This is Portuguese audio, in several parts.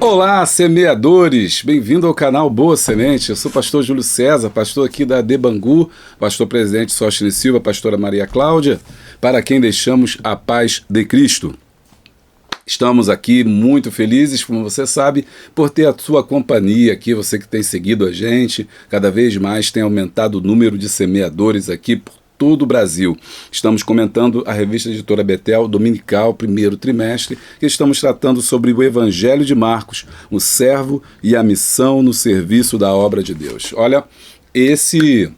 Olá, semeadores! Bem-vindo ao canal Boa Semente. Eu sou o pastor Júlio César, pastor aqui da Debangu, pastor presidente Sóstenes Silva, pastora Maria Cláudia, para quem deixamos a paz de Cristo. Estamos aqui muito felizes, como você sabe, por ter a sua companhia aqui, você que tem seguido a gente. Cada vez mais tem aumentado o número de semeadores aqui por todo o Brasil. Estamos comentando a revista Editora Betel Dominical, primeiro trimestre, que estamos tratando sobre o Evangelho de Marcos, o servo e a missão no serviço da obra de Deus. Olha, esse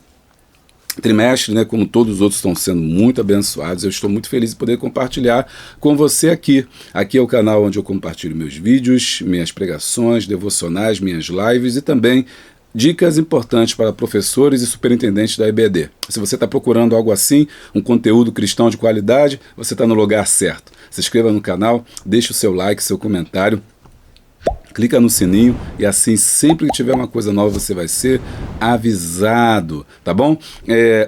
trimestre, né, como todos os outros, estão sendo muito abençoados. Eu estou muito feliz de poder compartilhar com você aqui. Aqui é o canal onde eu compartilho meus vídeos, minhas pregações, devocionais, minhas lives e também dicas importantes para professores e superintendentes da EBD. Se você está procurando algo assim, um conteúdo cristão de qualidade, você está no lugar certo. Se inscreva no canal, deixe o seu like, seu comentário, clica no sininho e assim sempre que tiver uma coisa nova você vai ser avisado, tá bom?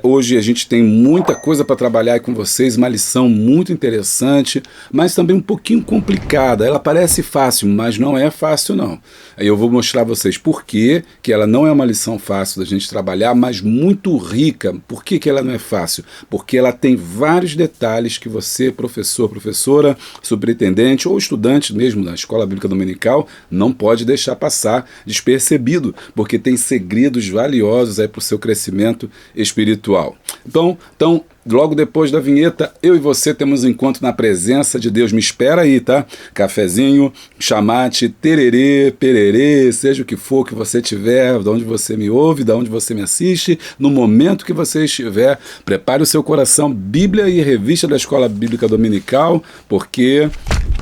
Hoje a gente tem muita coisa para trabalhar com vocês, uma lição muito interessante, mas também um pouquinho complicada. Ela parece fácil, mas não é fácil não. Aí eu vou mostrar a vocês por que ela não é uma lição fácil da gente trabalhar, mas muito rica. Por que ela não é fácil? Porque ela tem vários detalhes que você, professor, professora, superintendente ou estudante mesmo da Escola Bíblica Dominical, não pode deixar passar despercebido, porque tem segredos valiosos aí para o seu crescimento espiritual. Então, logo depois da vinheta, eu e você temos um encontro na presença de Deus. Me espera aí, tá? Cafezinho, chamate, tererê, pererê, seja o que for que você tiver, de onde você me ouve, de onde você me assiste, no momento que você estiver, prepare o seu coração, Bíblia e revista da Escola Bíblica Dominical, porque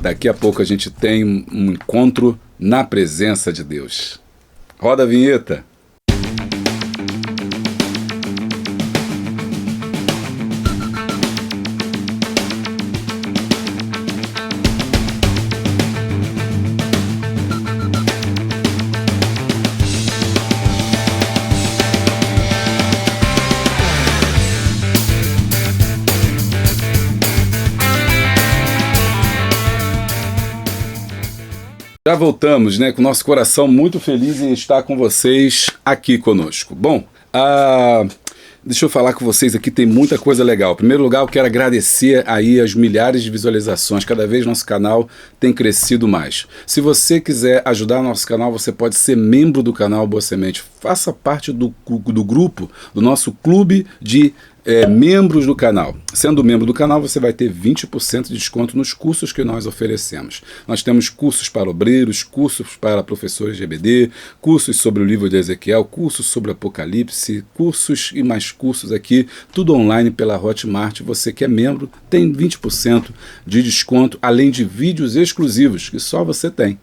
daqui a pouco a gente tem um encontro na presença de Deus. Roda a vinheta. Já voltamos, né, com o nosso coração muito feliz em estar com vocês aqui conosco. Bom, deixa eu falar com vocês aqui, tem muita coisa legal. Em primeiro lugar, eu quero agradecer aí as milhares de visualizações. Cada vez nosso canal tem crescido mais. Se você quiser ajudar o nosso canal, você pode ser membro do canal Boa Semente. Faça parte do grupo, do nosso clube de membros do canal. Sendo membro do canal, você vai ter 20% de desconto nos cursos que nós oferecemos. Nós temos cursos para obreiros, cursos para professores de EBD, cursos sobre o livro de Ezequiel, cursos sobre Apocalipse, cursos e mais cursos aqui, tudo online pela Hotmart. Você que é membro tem 20% de desconto, além de vídeos exclusivos que só você tem.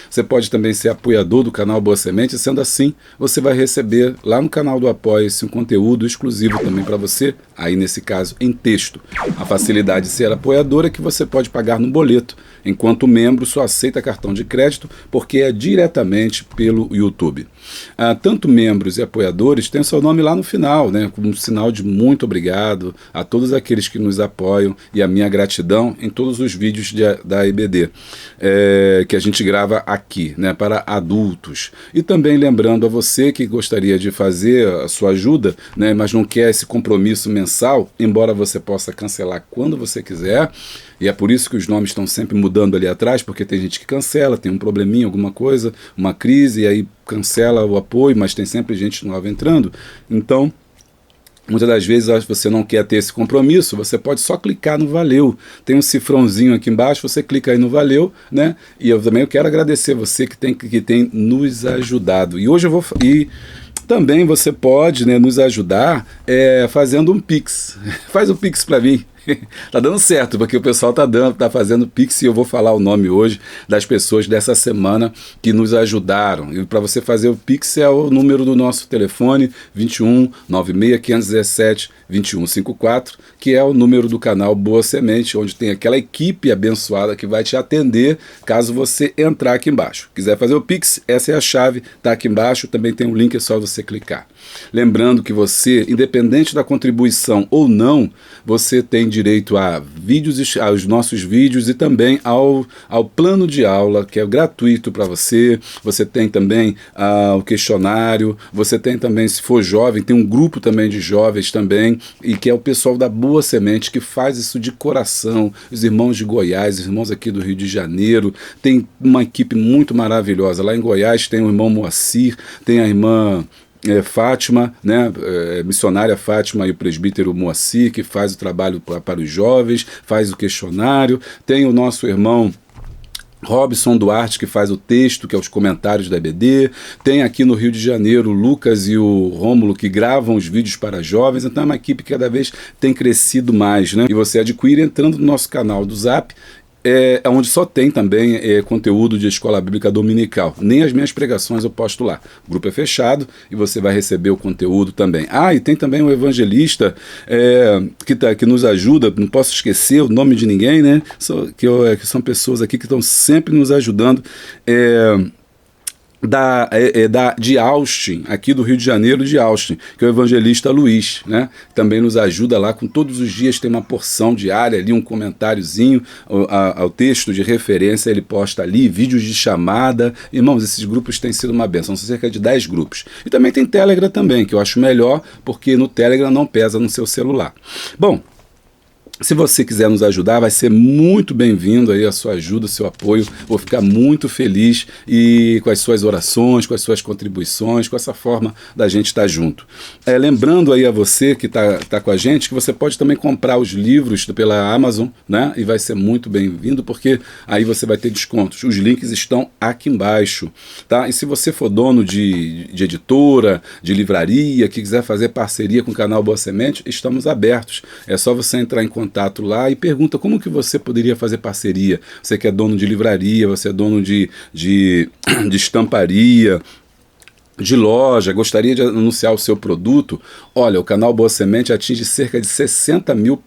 Você pode também ser apoiador do canal Boa Semente, sendo assim, você vai receber lá no canal do Apoia-se um conteúdo exclusivo também para você, aí nesse caso em texto. A facilidade de ser apoiador é que você pode pagar no boleto, enquanto membro só aceita cartão de crédito, porque é diretamente pelo YouTube. Tanto membros e apoiadores têm seu nome lá no final, né, como um sinal de muito obrigado a todos aqueles que nos apoiam e a minha gratidão em todos os vídeos da EBD, que a gente grava aqui, né, para adultos. E também lembrando a você que gostaria de fazer a sua ajuda, né, mas não quer esse compromisso mensal, embora você possa cancelar quando você quiser, e é por isso que os nomes estão sempre mudando ali atrás, porque tem gente que cancela, tem um probleminha, alguma coisa, uma crise, e aí cancela o apoio, mas tem sempre gente nova entrando. Então, muitas das vezes você não quer ter esse compromisso, você pode só clicar no Valeu. Tem um cifrãozinho aqui embaixo, você clica aí no Valeu, né? E eu também quero agradecer você que tem nos ajudado. E hoje eu vou... também você pode, né, nos ajudar fazendo um Pix. Faz um Pix para mim. Tá dando certo, porque o pessoal tá fazendo Pix, e eu vou falar o nome hoje das pessoas dessa semana que nos ajudaram. E para você fazer o Pix é o número do nosso telefone, 21 96 517 2154, que é o número do canal Boa Semente, onde tem aquela equipe abençoada que vai te atender caso você entrar aqui embaixo. Quiser fazer o Pix, essa é a chave, tá aqui embaixo, também tem um link, é só você clicar. Lembrando que você, independente da contribuição ou não, você tem direito a vídeos, aos nossos vídeos e também ao plano de aula, que é gratuito para você. Você tem também o questionário, você tem também, se for jovem, tem um grupo também de jovens também, e que é o pessoal da Boa Semente, que faz isso de coração, os irmãos de Goiás, os irmãos aqui do Rio de Janeiro, tem uma equipe muito maravilhosa. Lá em Goiás tem o irmão Moacir, tem a irmã Fátima, né, missionária Fátima, e o presbítero Moacir, que faz o trabalho para os jovens, faz o questionário. Tem o nosso irmão Robson Duarte, que faz o texto, que é os comentários da EBD. Tem aqui no Rio de Janeiro o Lucas e o Rômulo, que gravam os vídeos para jovens. Então é uma equipe que cada vez tem crescido mais, né? E você adquire entrando no nosso canal do Zap, onde só tem também conteúdo de escola bíblica dominical. Nem as minhas pregações eu posto lá. O grupo é fechado e você vai receber o conteúdo também. E tem também um evangelista que nos ajuda, não posso esquecer o nome de ninguém, né? Que são pessoas aqui que estão sempre nos ajudando. De Austin, aqui do Rio de Janeiro, de Austin, que é o evangelista Luiz, né? Também nos ajuda lá, com todos os dias tem uma porção diária ali, um comentáriozinho ao texto de referência, ele posta ali, vídeos de chamada. Irmãos, esses grupos têm sido uma bênção, são cerca de 10 grupos. E também tem Telegram também, que eu acho melhor, porque no Telegram não pesa no seu celular. Bom, se você quiser nos ajudar, vai ser muito bem-vindo aí a sua ajuda, o seu apoio. Vou ficar muito feliz e com as suas orações, com as suas contribuições, com essa forma da gente estar junto. Lembrando aí a você que tá com a gente, que você pode também comprar os livros pela Amazon, né? E vai ser muito bem-vindo, porque aí você vai ter descontos. Os links estão aqui embaixo, tá? E se você for dono de editora, de livraria, que quiser fazer parceria com o canal Boa Semente, estamos abertos. É só você entrar em contato lá e pergunta como que você poderia fazer parceria. Você que é dono de livraria, você é dono de estamparia, de loja, gostaria de anunciar o seu produto. Olha, o canal Boa Semente atinge cerca de 60 mil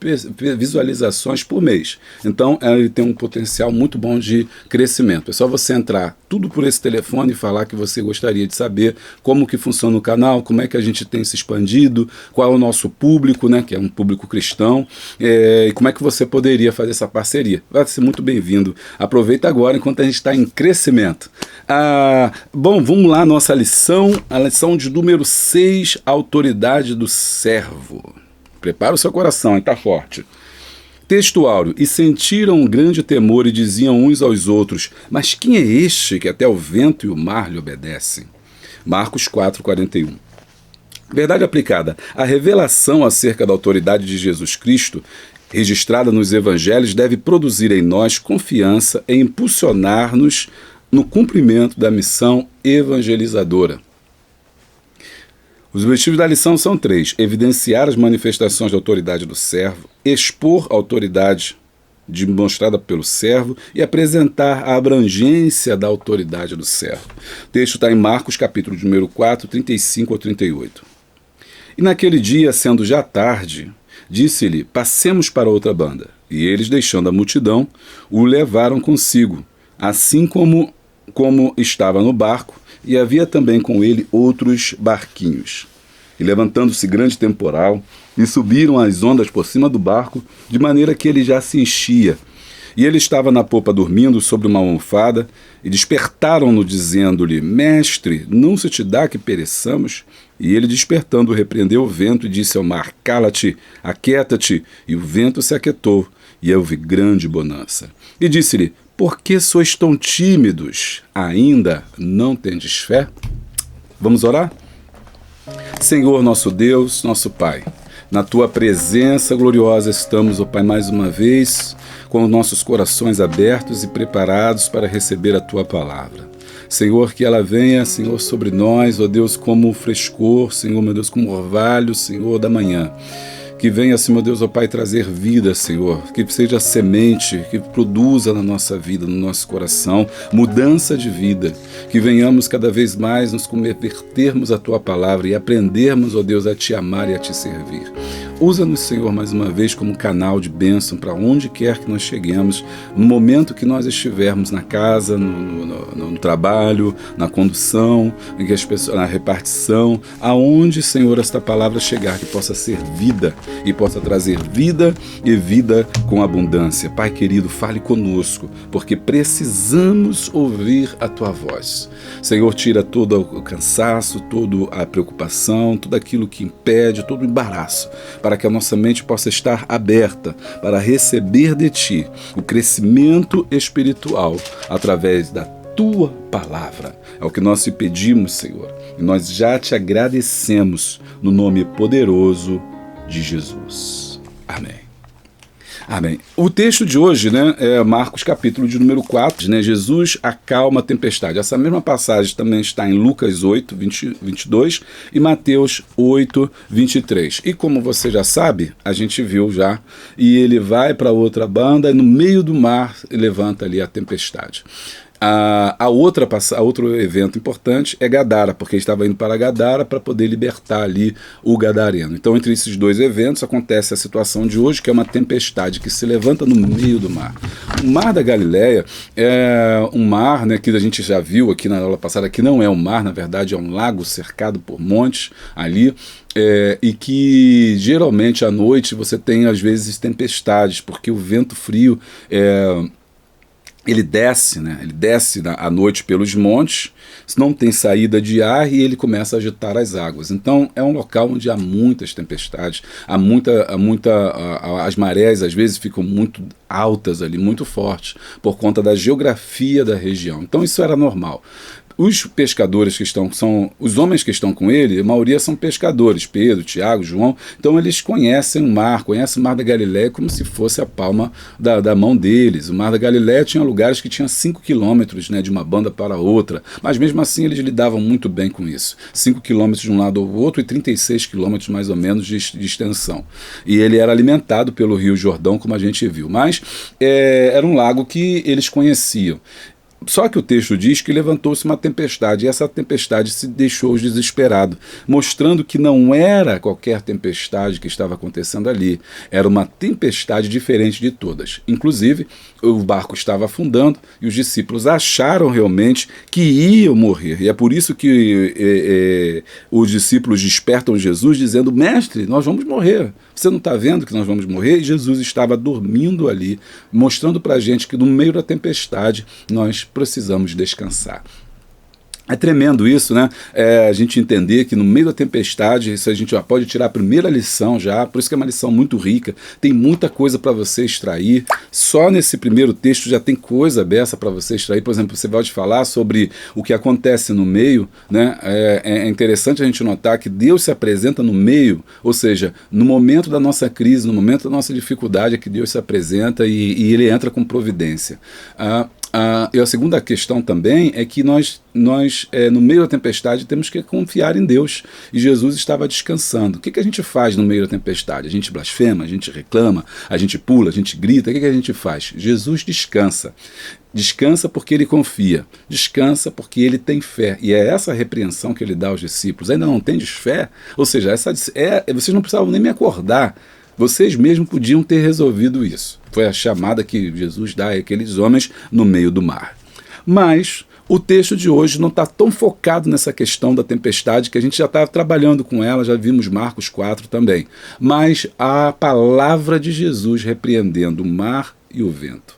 visualizações por mês. Então, ele tem um potencial muito bom de crescimento. É só você entrar tudo por esse telefone e falar que você gostaria de saber como que funciona o canal, como é que a gente tem se expandido, qual é o nosso público, né, que é um público cristão, e como é que você poderia fazer essa parceria. Vai ser muito bem-vindo. Aproveita agora, enquanto a gente está em crescimento. Bom, vamos lá, nossa lição. A lição de número 6, autoridade do servo. Prepara o seu coração, está forte. Texto áureo. E sentiram um grande temor e diziam uns aos outros: mas quem é este que até o vento e o mar lhe obedecem? Marcos 4:41. Verdade aplicada. A revelação acerca da autoridade de Jesus Cristo, registrada nos evangelhos, deve produzir em nós confiança e impulsionar-nos no cumprimento da missão evangelizadora. Os objetivos da lição são 3: evidenciar as manifestações da autoridade do servo, expor a autoridade demonstrada pelo servo e apresentar a abrangência da autoridade do servo. O texto está em Marcos, capítulo de número 4, 35 ao 38. E naquele dia, sendo já tarde, disse-lhe: passemos para outra banda. E eles, deixando a multidão, o levaram consigo, assim como estava no barco, e havia também com ele outros barquinhos. E levantando-se grande temporal, e subiram as ondas por cima do barco, de maneira que ele já se enchia. E ele estava na popa dormindo sobre uma almofada, e despertaram-no, dizendo-lhe: Mestre, não se te dá que pereçamos? E ele, despertando, repreendeu o vento e disse ao mar: Cala-te, aquieta-te. E o vento se aquietou, e houve grande bonança. E disse-lhe: Por que sois tão tímidos? Ainda não tendes fé? Vamos orar? Senhor, nosso Deus, nosso Pai, na Tua presença gloriosa estamos, ó Pai, mais uma vez, com os nossos corações abertos e preparados para receber a Tua palavra. Senhor, que ela venha, Senhor, sobre nós, ó Deus, como frescor, Senhor, meu Deus, como orvalho, Senhor, da manhã. Que venha, Senhor Deus, ó Pai, trazer vida, Senhor, que seja semente, que produza na nossa vida, no nosso coração, mudança de vida, que venhamos cada vez mais nos convertermos à Tua palavra e aprendermos, ó Deus, a Te amar e a Te servir. Usa-nos, Senhor, mais uma vez como canal de bênção para onde quer que nós cheguemos, no momento que nós estivermos na casa, no trabalho, na condução, em que as pessoas, na repartição, aonde, Senhor, esta palavra chegar, que possa ser vida e possa trazer vida e vida com abundância. Pai querido, fale conosco, porque precisamos ouvir a Tua voz. Senhor, tira todo o cansaço, toda a preocupação, tudo aquilo que impede, todo o embaraço, para que a nossa mente possa estar aberta para receber de Ti o crescimento espiritual através da Tua palavra. É o que nós te pedimos, Senhor, e nós já te agradecemos no nome poderoso de Jesus. Amém. Amém. O texto de hoje, é Marcos capítulo de número 4, Jesus acalma a tempestade. Essa mesma passagem também está em Lucas 8, 22 e Mateus 8, 23. E como você já sabe, a gente viu já, e ele vai para outra banda e no meio do mar levanta ali a tempestade. Outro evento importante é Gadara, porque ele estava indo para Gadara para poder libertar ali o gadareno. Então, entre esses dois eventos, acontece a situação de hoje, que é uma tempestade que se levanta no meio do mar. O Mar da Galileia é um mar, que a gente já viu aqui na aula passada, que não é um mar, na verdade é um lago cercado por montes ali, e que geralmente à noite você tem às vezes tempestades, porque o vento frio ele desce à noite pelos montes, não tem saída de ar e ele começa a agitar as águas. Então é um local onde há muitas tempestades, as marés às vezes ficam muito altas ali, muito fortes, por conta da geografia da região. Então isso era normal. Os pescadores são os homens que estão com ele, a maioria são pescadores, Pedro, Tiago, João, então eles conhecem o Mar da Galileia como se fosse a palma da mão deles. O Mar da Galileia tinha lugares que tinham 5 quilômetros de uma banda para outra, mas mesmo assim eles lidavam muito bem com isso. 5 quilômetros de um lado ao outro e 36 quilômetros mais ou menos de extensão. E ele era alimentado pelo Rio Jordão, como a gente viu, mas era um lago que eles conheciam. Só que o texto diz que levantou-se uma tempestade, e essa tempestade se deixou desesperado, mostrando que não era qualquer tempestade que estava acontecendo ali, era uma tempestade diferente de todas. Inclusive, o barco estava afundando e os discípulos acharam realmente que iam morrer. E é por isso que os discípulos despertam Jesus dizendo: Mestre, nós vamos morrer. Você não está vendo que nós vamos morrer? E Jesus estava dormindo ali, mostrando para a gente que no meio da tempestade nós precisamos descansar. É tremendo isso, a gente entender que no meio da tempestade, isso a gente já pode tirar a primeira lição já, por isso que é uma lição muito rica, tem muita coisa para você extrair, só nesse primeiro texto já tem coisa dessa para você extrair. Por exemplo, você pode falar sobre o que acontece no meio, é interessante a gente notar que Deus se apresenta no meio, ou seja, no momento da nossa crise, no momento da nossa dificuldade é que Deus se apresenta e Ele entra com providência. E a segunda questão também é que nós no meio da tempestade, temos que confiar em Deus. E Jesus estava descansando. O que a gente faz no meio da tempestade? A gente blasfema, a gente reclama, a gente pula, a gente grita. O que a gente faz? Jesus descansa. Descansa porque ele confia. Descansa porque ele tem fé. E é essa repreensão que ele dá aos discípulos. Ainda não tendes fé? Ou seja, vocês não precisavam nem me acordar. Vocês mesmos podiam ter resolvido isso. Foi a chamada que Jesus dá àqueles homens no meio do mar. Mas o texto de hoje não está tão focado nessa questão da tempestade, que a gente já está trabalhando com ela, já vimos Marcos 4 também. Mas a palavra de Jesus repreendendo o mar e o vento.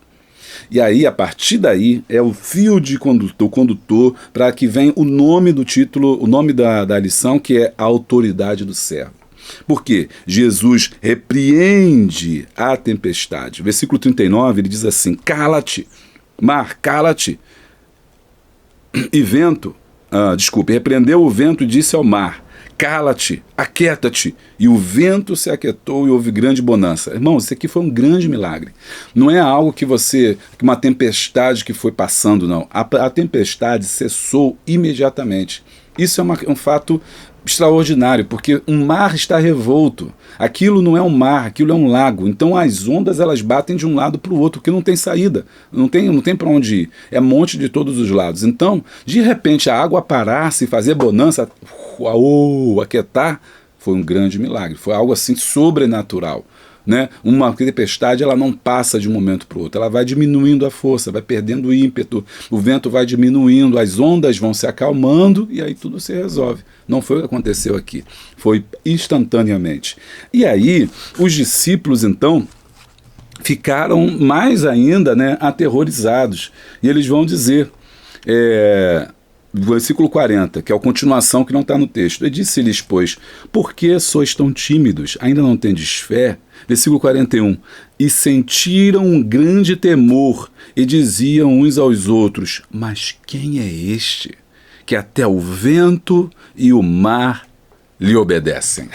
E aí, a partir daí, é o fio de condutor para que vem o nome do título, o nome da lição, que é a autoridade do servo. Porque Jesus repreende a tempestade. Versículo 39, ele diz assim: cala-te, mar, cala-te. E vento, repreendeu o vento e disse ao mar: cala-te, aquieta-te. E o vento se aquietou e houve grande bonança. Irmãos, isso aqui foi um grande milagre. Não é algo que uma tempestade que foi passando, não. A tempestade cessou imediatamente. Isso é um fato extraordinário, porque um mar está revolto. Aquilo não é um mar, aquilo é um lago. Então as ondas elas batem de um lado para o outro, porque não tem saída, não tem para onde ir. É monte de todos os lados. Então, de repente, a água parar-se e fazer bonança, aquietar, Foi um grande milagre, foi algo assim sobrenatural. Né? Uma tempestade, ela não passa de um momento para o outro, ela vai diminuindo a força, vai perdendo o ímpeto, o vento vai diminuindo, as ondas vão se acalmando e aí tudo se resolve. Não foi o que aconteceu aqui, foi instantaneamente. E aí os discípulos então ficaram mais ainda, né, aterrorizados, e eles vão dizer, versículo 40, que é a continuação que não está no texto. E disse-lhes, pois, por que sois tão tímidos? Ainda não tendes fé? Versículo 41, e sentiram um grande temor, e diziam uns aos outros, mas quem é este, que até o vento e o mar lhe obedecem?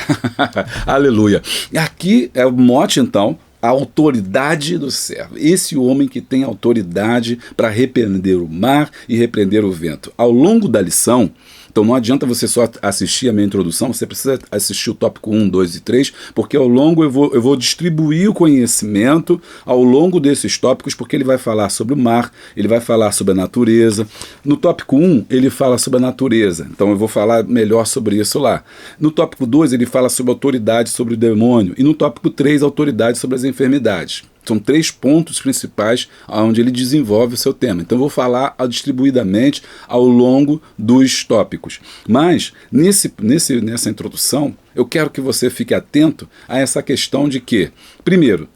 Aleluia. Aqui é o mote, então, a autoridade do servo. Esse homem que tem autoridade para repreender o mar e repreender o vento. Ao longo da lição, então não adianta você só assistir a minha introdução, você precisa assistir o tópico 1, 2 e 3, porque ao longo eu vou distribuir o conhecimento ao longo desses tópicos, porque ele vai falar sobre o mar, ele vai falar sobre a natureza. No tópico 1, ele fala sobre a natureza, então eu vou falar melhor sobre isso lá. No tópico 2, ele fala sobre autoridade sobre o demônio, e no tópico 3, autoridade sobre as enfermidades. São 3 pontos principais onde ele desenvolve o seu tema. Então eu vou falar distribuidamente ao longo dos tópicos. Mas nessa introdução, eu quero que você fique atento a essa questão de que, primeiro,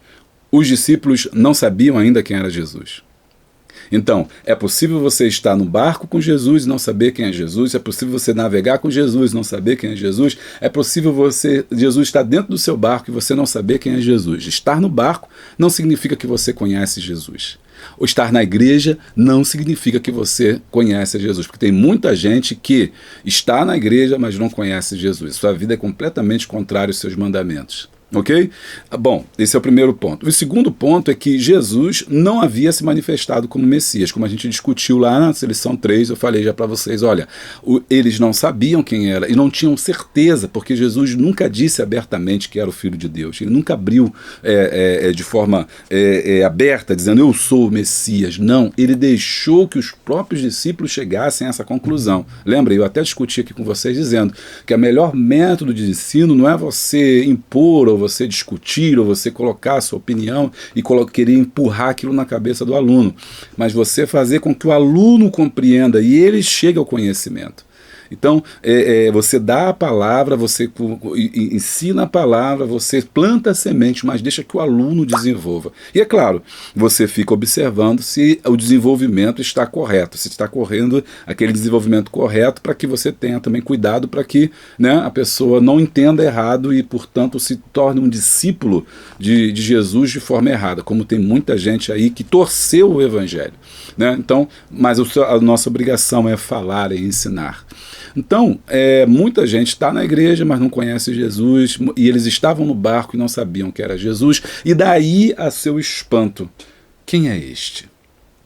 os discípulos não sabiam ainda quem era Jesus. Então, é possível você estar no barco com Jesus e não saber quem é Jesus, é possível você navegar com Jesus e não saber quem é Jesus, é possível Jesus estar dentro do seu barco e você não saber quem é Jesus. Estar no barco não significa que você conhece Jesus. Ou estar na igreja não significa que você conhece Jesus, porque tem muita gente que está na igreja, mas não conhece Jesus. Sua vida é completamente contrária aos seus mandamentos. Ok? Bom, esse é o primeiro ponto. O segundo ponto é que Jesus não havia se manifestado como Messias, como a gente discutiu lá na lição 3, eu falei já para vocês, olha, eles não sabiam quem era e não tinham certeza, porque Jesus nunca disse abertamente que era o Filho de Deus, ele nunca abriu de forma aberta, dizendo eu sou o Messias. Não, ele deixou que os próprios discípulos chegassem a essa conclusão. Lembra, eu até discuti aqui com vocês dizendo que o melhor método de ensino não é você impor ou você discutir, ou você colocar a sua opinião e querer empurrar aquilo na cabeça do aluno, mas você fazer com que o aluno compreenda e ele chegue ao conhecimento. Então, você dá a palavra, você ensina a palavra, você planta a semente, mas deixa que o aluno desenvolva. E é claro, você fica observando se o desenvolvimento está correto, se está correndo aquele desenvolvimento correto, para que você tenha também cuidado para que, né, a pessoa não entenda errado e, portanto, se torne um discípulo de Jesus de forma errada, como tem muita gente aí que torceu o evangelho. Né? Então, mas a nossa obrigação é falar e ensinar. Então, muita gente está na igreja, mas não conhece Jesus, e eles estavam no barco e não sabiam que era Jesus, e daí a seu espanto. Quem é este?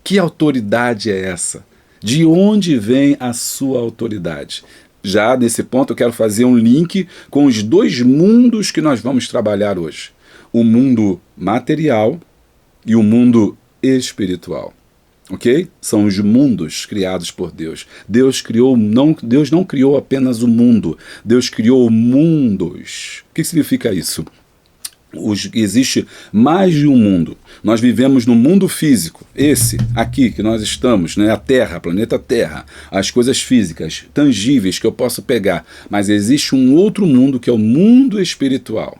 Que autoridade é essa? De onde vem a sua autoridade? Já nesse ponto eu quero fazer um link com os 2 mundos que nós vamos trabalhar hoje. O mundo material e o mundo espiritual. Ok? São os mundos criados por Deus. Deus não criou apenas o mundo, Deus criou mundos. O que significa isso? Existe mais de um mundo. Nós vivemos no mundo físico, esse aqui que nós estamos, né? A Terra, planeta Terra, as coisas físicas, tangíveis que eu posso pegar, mas existe um outro mundo que é o mundo espiritual.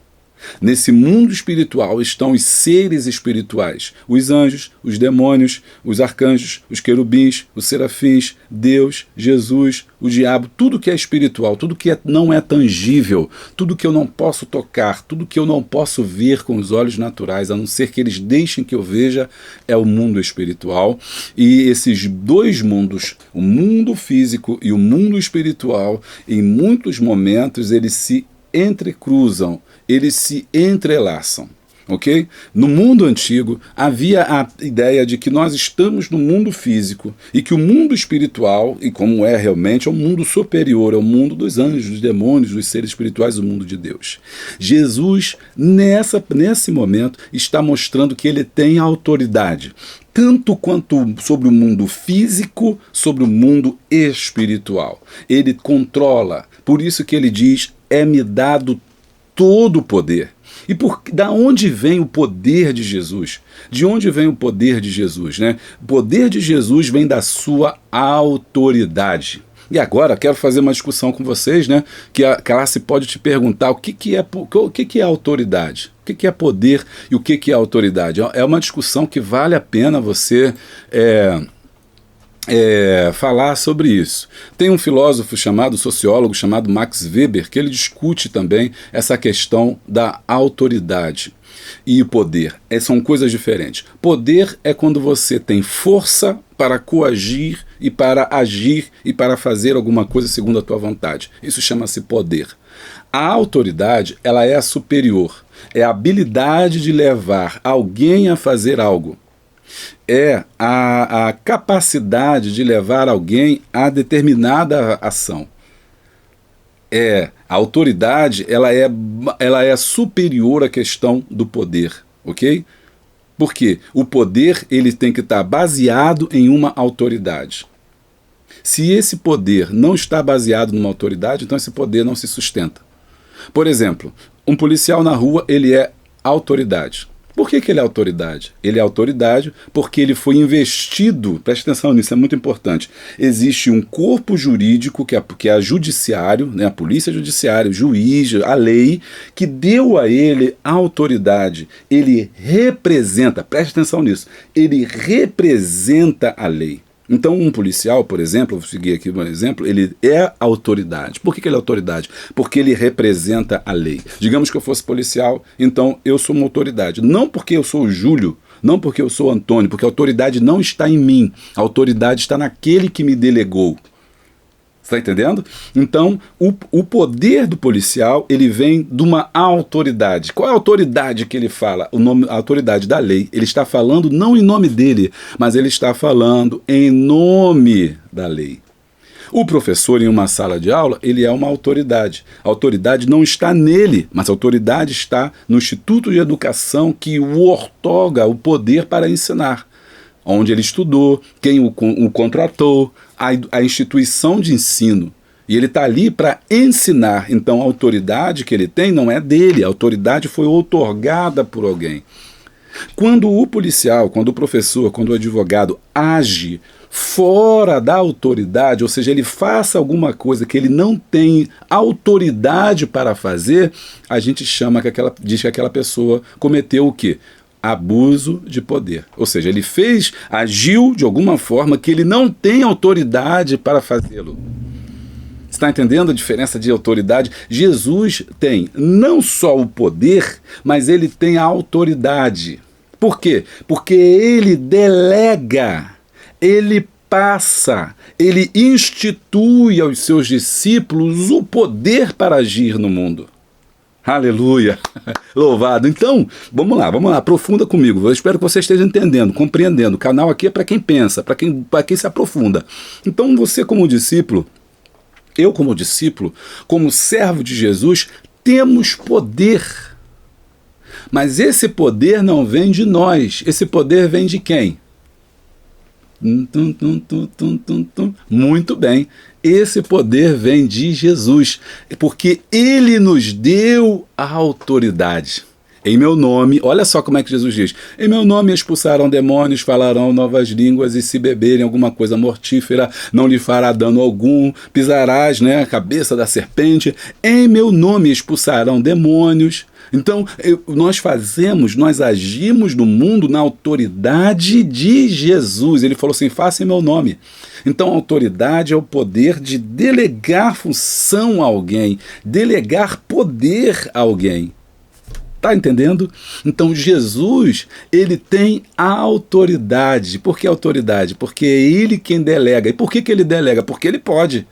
Nesse mundo espiritual estão os seres espirituais, os anjos, os demônios, os arcanjos, os querubins, os serafins, Deus, Jesus, o diabo, tudo que é espiritual, tudo que não é tangível, tudo que eu não posso tocar, tudo que eu não posso ver com os olhos naturais, a não ser que eles deixem que eu veja, é o mundo espiritual. E esses 2 mundos, o mundo físico e o mundo espiritual, em muitos momentos eles se entrecruzam, eles se entrelaçam, ok? No mundo antigo havia a ideia de que nós estamos no mundo físico e que o mundo espiritual, e como é realmente, é um mundo superior, é o mundo dos anjos, dos demônios, dos seres espirituais, o mundo de Deus. Jesus, nesse momento, está mostrando que ele tem autoridade, tanto quanto sobre o mundo físico, sobre o mundo espiritual. Ele controla. Por isso que ele diz, é-me dado todo o poder. E da onde vem o poder de Jesus? De onde vem o poder de Jesus, né? O poder de Jesus vem da sua autoridade. E agora quero fazer uma discussão com vocês, né? Que a classe pode te perguntar o que é autoridade, o que é poder e o que é autoridade. É uma discussão que vale a pena você falar sobre isso. Tem um filósofo sociólogo chamado Max Weber, que ele discute também essa questão da autoridade e poder. São coisas diferentes. Poder é quando você tem força para coagir e para agir e para fazer alguma coisa segundo a tua vontade. Isso chama-se poder. A autoridade, ela é a superior. É a habilidade de levar alguém a fazer algo. É a capacidade de levar alguém a determinada ação. A autoridade, ela é superior à questão do poder, ok? Porque o poder, ele tem que estar baseado em uma autoridade. Se esse poder não está baseado numa autoridade, então esse poder não se sustenta. Por exemplo, um policial na rua, ele é autoridade. Por que ele é autoridade? Ele é autoridade porque ele foi investido, preste atenção nisso, é muito importante. Existe um corpo jurídico, que é a judiciário, né, a polícia judiciária, o juiz, a lei, que deu a ele a autoridade. Ele representa, preste atenção nisso, ele representa a lei. Então um policial, por exemplo, vou seguir aqui um exemplo, ele é autoridade. Por que ele é autoridade? Porque ele representa a lei. Digamos que eu fosse policial, então eu sou uma autoridade. Não porque eu sou o Júlio, não porque eu sou o Antônio, porque a autoridade não está em mim. A autoridade está naquele que me delegou. Está entendendo? Então, o poder do policial, ele vem de uma autoridade. Qual é a autoridade que ele fala? A autoridade da lei. Ele está falando não em nome dele, mas ele está falando em nome da lei. O professor, em uma sala de aula, ele é uma autoridade. A autoridade não está nele, mas a autoridade está no Instituto de Educação que o outorga o poder para ensinar. Onde ele estudou, quem o contratou, a instituição de ensino. E ele está ali para ensinar. Então a autoridade que ele tem não é dele, a autoridade foi outorgada por alguém. Quando o policial, quando o professor, quando o advogado age fora da autoridade, ou seja, ele faça alguma coisa que ele não tem autoridade para fazer, a gente diz que aquela pessoa cometeu o quê? Abuso de poder. Ou seja, ele agiu de alguma forma que ele não tem autoridade para fazê-lo. Você está entendendo a diferença de autoridade? Jesus tem não só o poder, mas ele tem a autoridade. Por quê? Porque ele delega, ele passa, ele institui aos seus discípulos o poder para agir no mundo. Aleluia, louvado. Então, vamos lá, aprofunda comigo. Eu espero que você esteja entendendo, compreendendo. O canal aqui é para quem pensa, para quem se aprofunda. Então, você como discípulo, eu como discípulo, como servo de Jesus, temos poder. Mas esse poder não vem de nós, esse poder vem de quem? Muito bem, esse poder vem de Jesus, porque ele nos deu a autoridade. Em meu nome, olha só como é que Jesus diz: em meu nome expulsarão demônios, falarão novas línguas, e se beberem alguma coisa mortífera, não lhe fará dano algum, pisarás, a cabeça da serpente. Em meu nome expulsarão demônios. Então, nós agimos no mundo na autoridade de Jesus. Ele falou assim: faça em meu nome. Então, a autoridade é o poder de delegar função a alguém, delegar poder a alguém. Está entendendo? Então, Jesus, ele tem a autoridade. Por que autoridade? Porque é ele quem delega. E por que ele delega? Porque ele pode.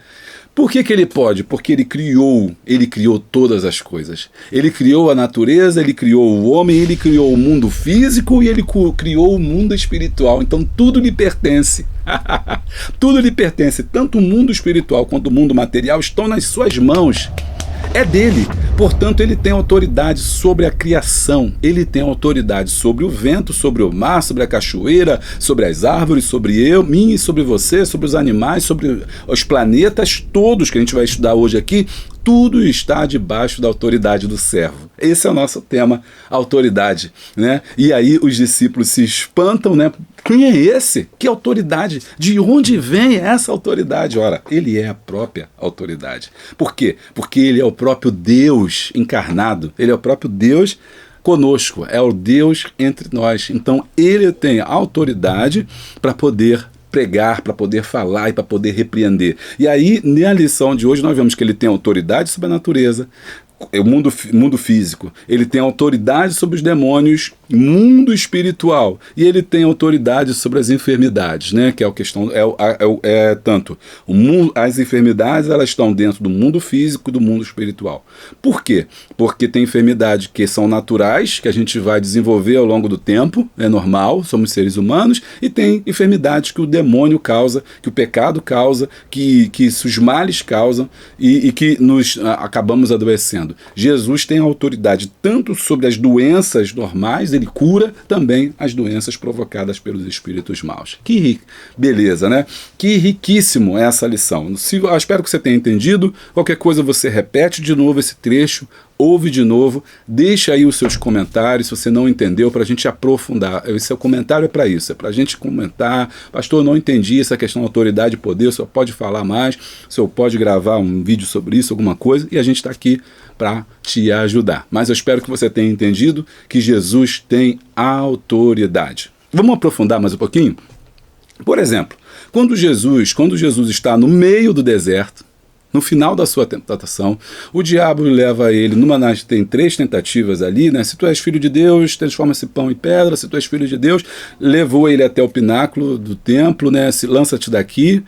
Por que ele pode? Porque ele criou todas as coisas. Ele criou a natureza, ele criou o homem, ele criou o mundo físico e ele criou o mundo espiritual. Então tudo lhe pertence. Tudo lhe pertence. Tanto o mundo espiritual quanto o mundo material estão nas suas mãos. É dele. Portanto, ele tem autoridade sobre a criação. Ele tem autoridade sobre o vento, sobre o mar, sobre a cachoeira, sobre as árvores, sobre mim e sobre você, sobre os animais, sobre os planetas todos que a gente vai estudar hoje aqui. tudo está debaixo da autoridade do servo. Esse é o nosso tema, autoridade, né? E aí os discípulos se espantam, né? Quem é esse? Que autoridade? De onde vem essa autoridade? Ora, ele é a própria autoridade. Por quê? Porque ele é o próprio Deus encarnado. Ele é o próprio Deus conosco. É o Deus entre nós. Então, ele tem autoridade para poder pregar, para poder falar e para poder repreender. E aí, na lição de hoje, nós vemos que ele tem autoridade sobre a natureza, o mundo físico, ele tem autoridade sobre os demônios, mundo espiritual, e ele tem autoridade sobre as enfermidades, né? Que é a questão, tanto o mundo, as enfermidades, elas estão dentro do mundo físico e do mundo espiritual. Por quê? Porque tem enfermidades que são naturais, que a gente vai desenvolver ao longo do tempo, é normal, somos seres humanos, e tem enfermidades que o demônio causa, que o pecado causa, que os males causam e que nos acabamos adoecendo. Jesus tem autoridade tanto sobre as doenças normais, ele cura também as doenças provocadas pelos espíritos maus. Que beleza, né? Que riquíssimo essa lição. Eu espero que você tenha entendido. Qualquer coisa você repete de novo esse trecho, ouve de novo, deixa aí os seus comentários, se você não entendeu, para a gente aprofundar. Esse comentário é para isso, é para a gente comentar. Pastor, não entendi essa questão de autoridade e poder, o senhor pode falar mais, o senhor pode gravar um vídeo sobre isso, alguma coisa, e a gente está aqui para te ajudar. Mas eu espero que você tenha entendido que Jesus tem autoridade. Vamos aprofundar mais um pouquinho? Por exemplo, quando Jesus está no meio do deserto, no final da sua tentação, o diabo leva ele, tem 3 tentativas ali, né? Se tu és filho de Deus, transforma esse pão em pedra. Se tu és filho de Deus, levou ele até o pináculo do templo, né? Lança-te daqui.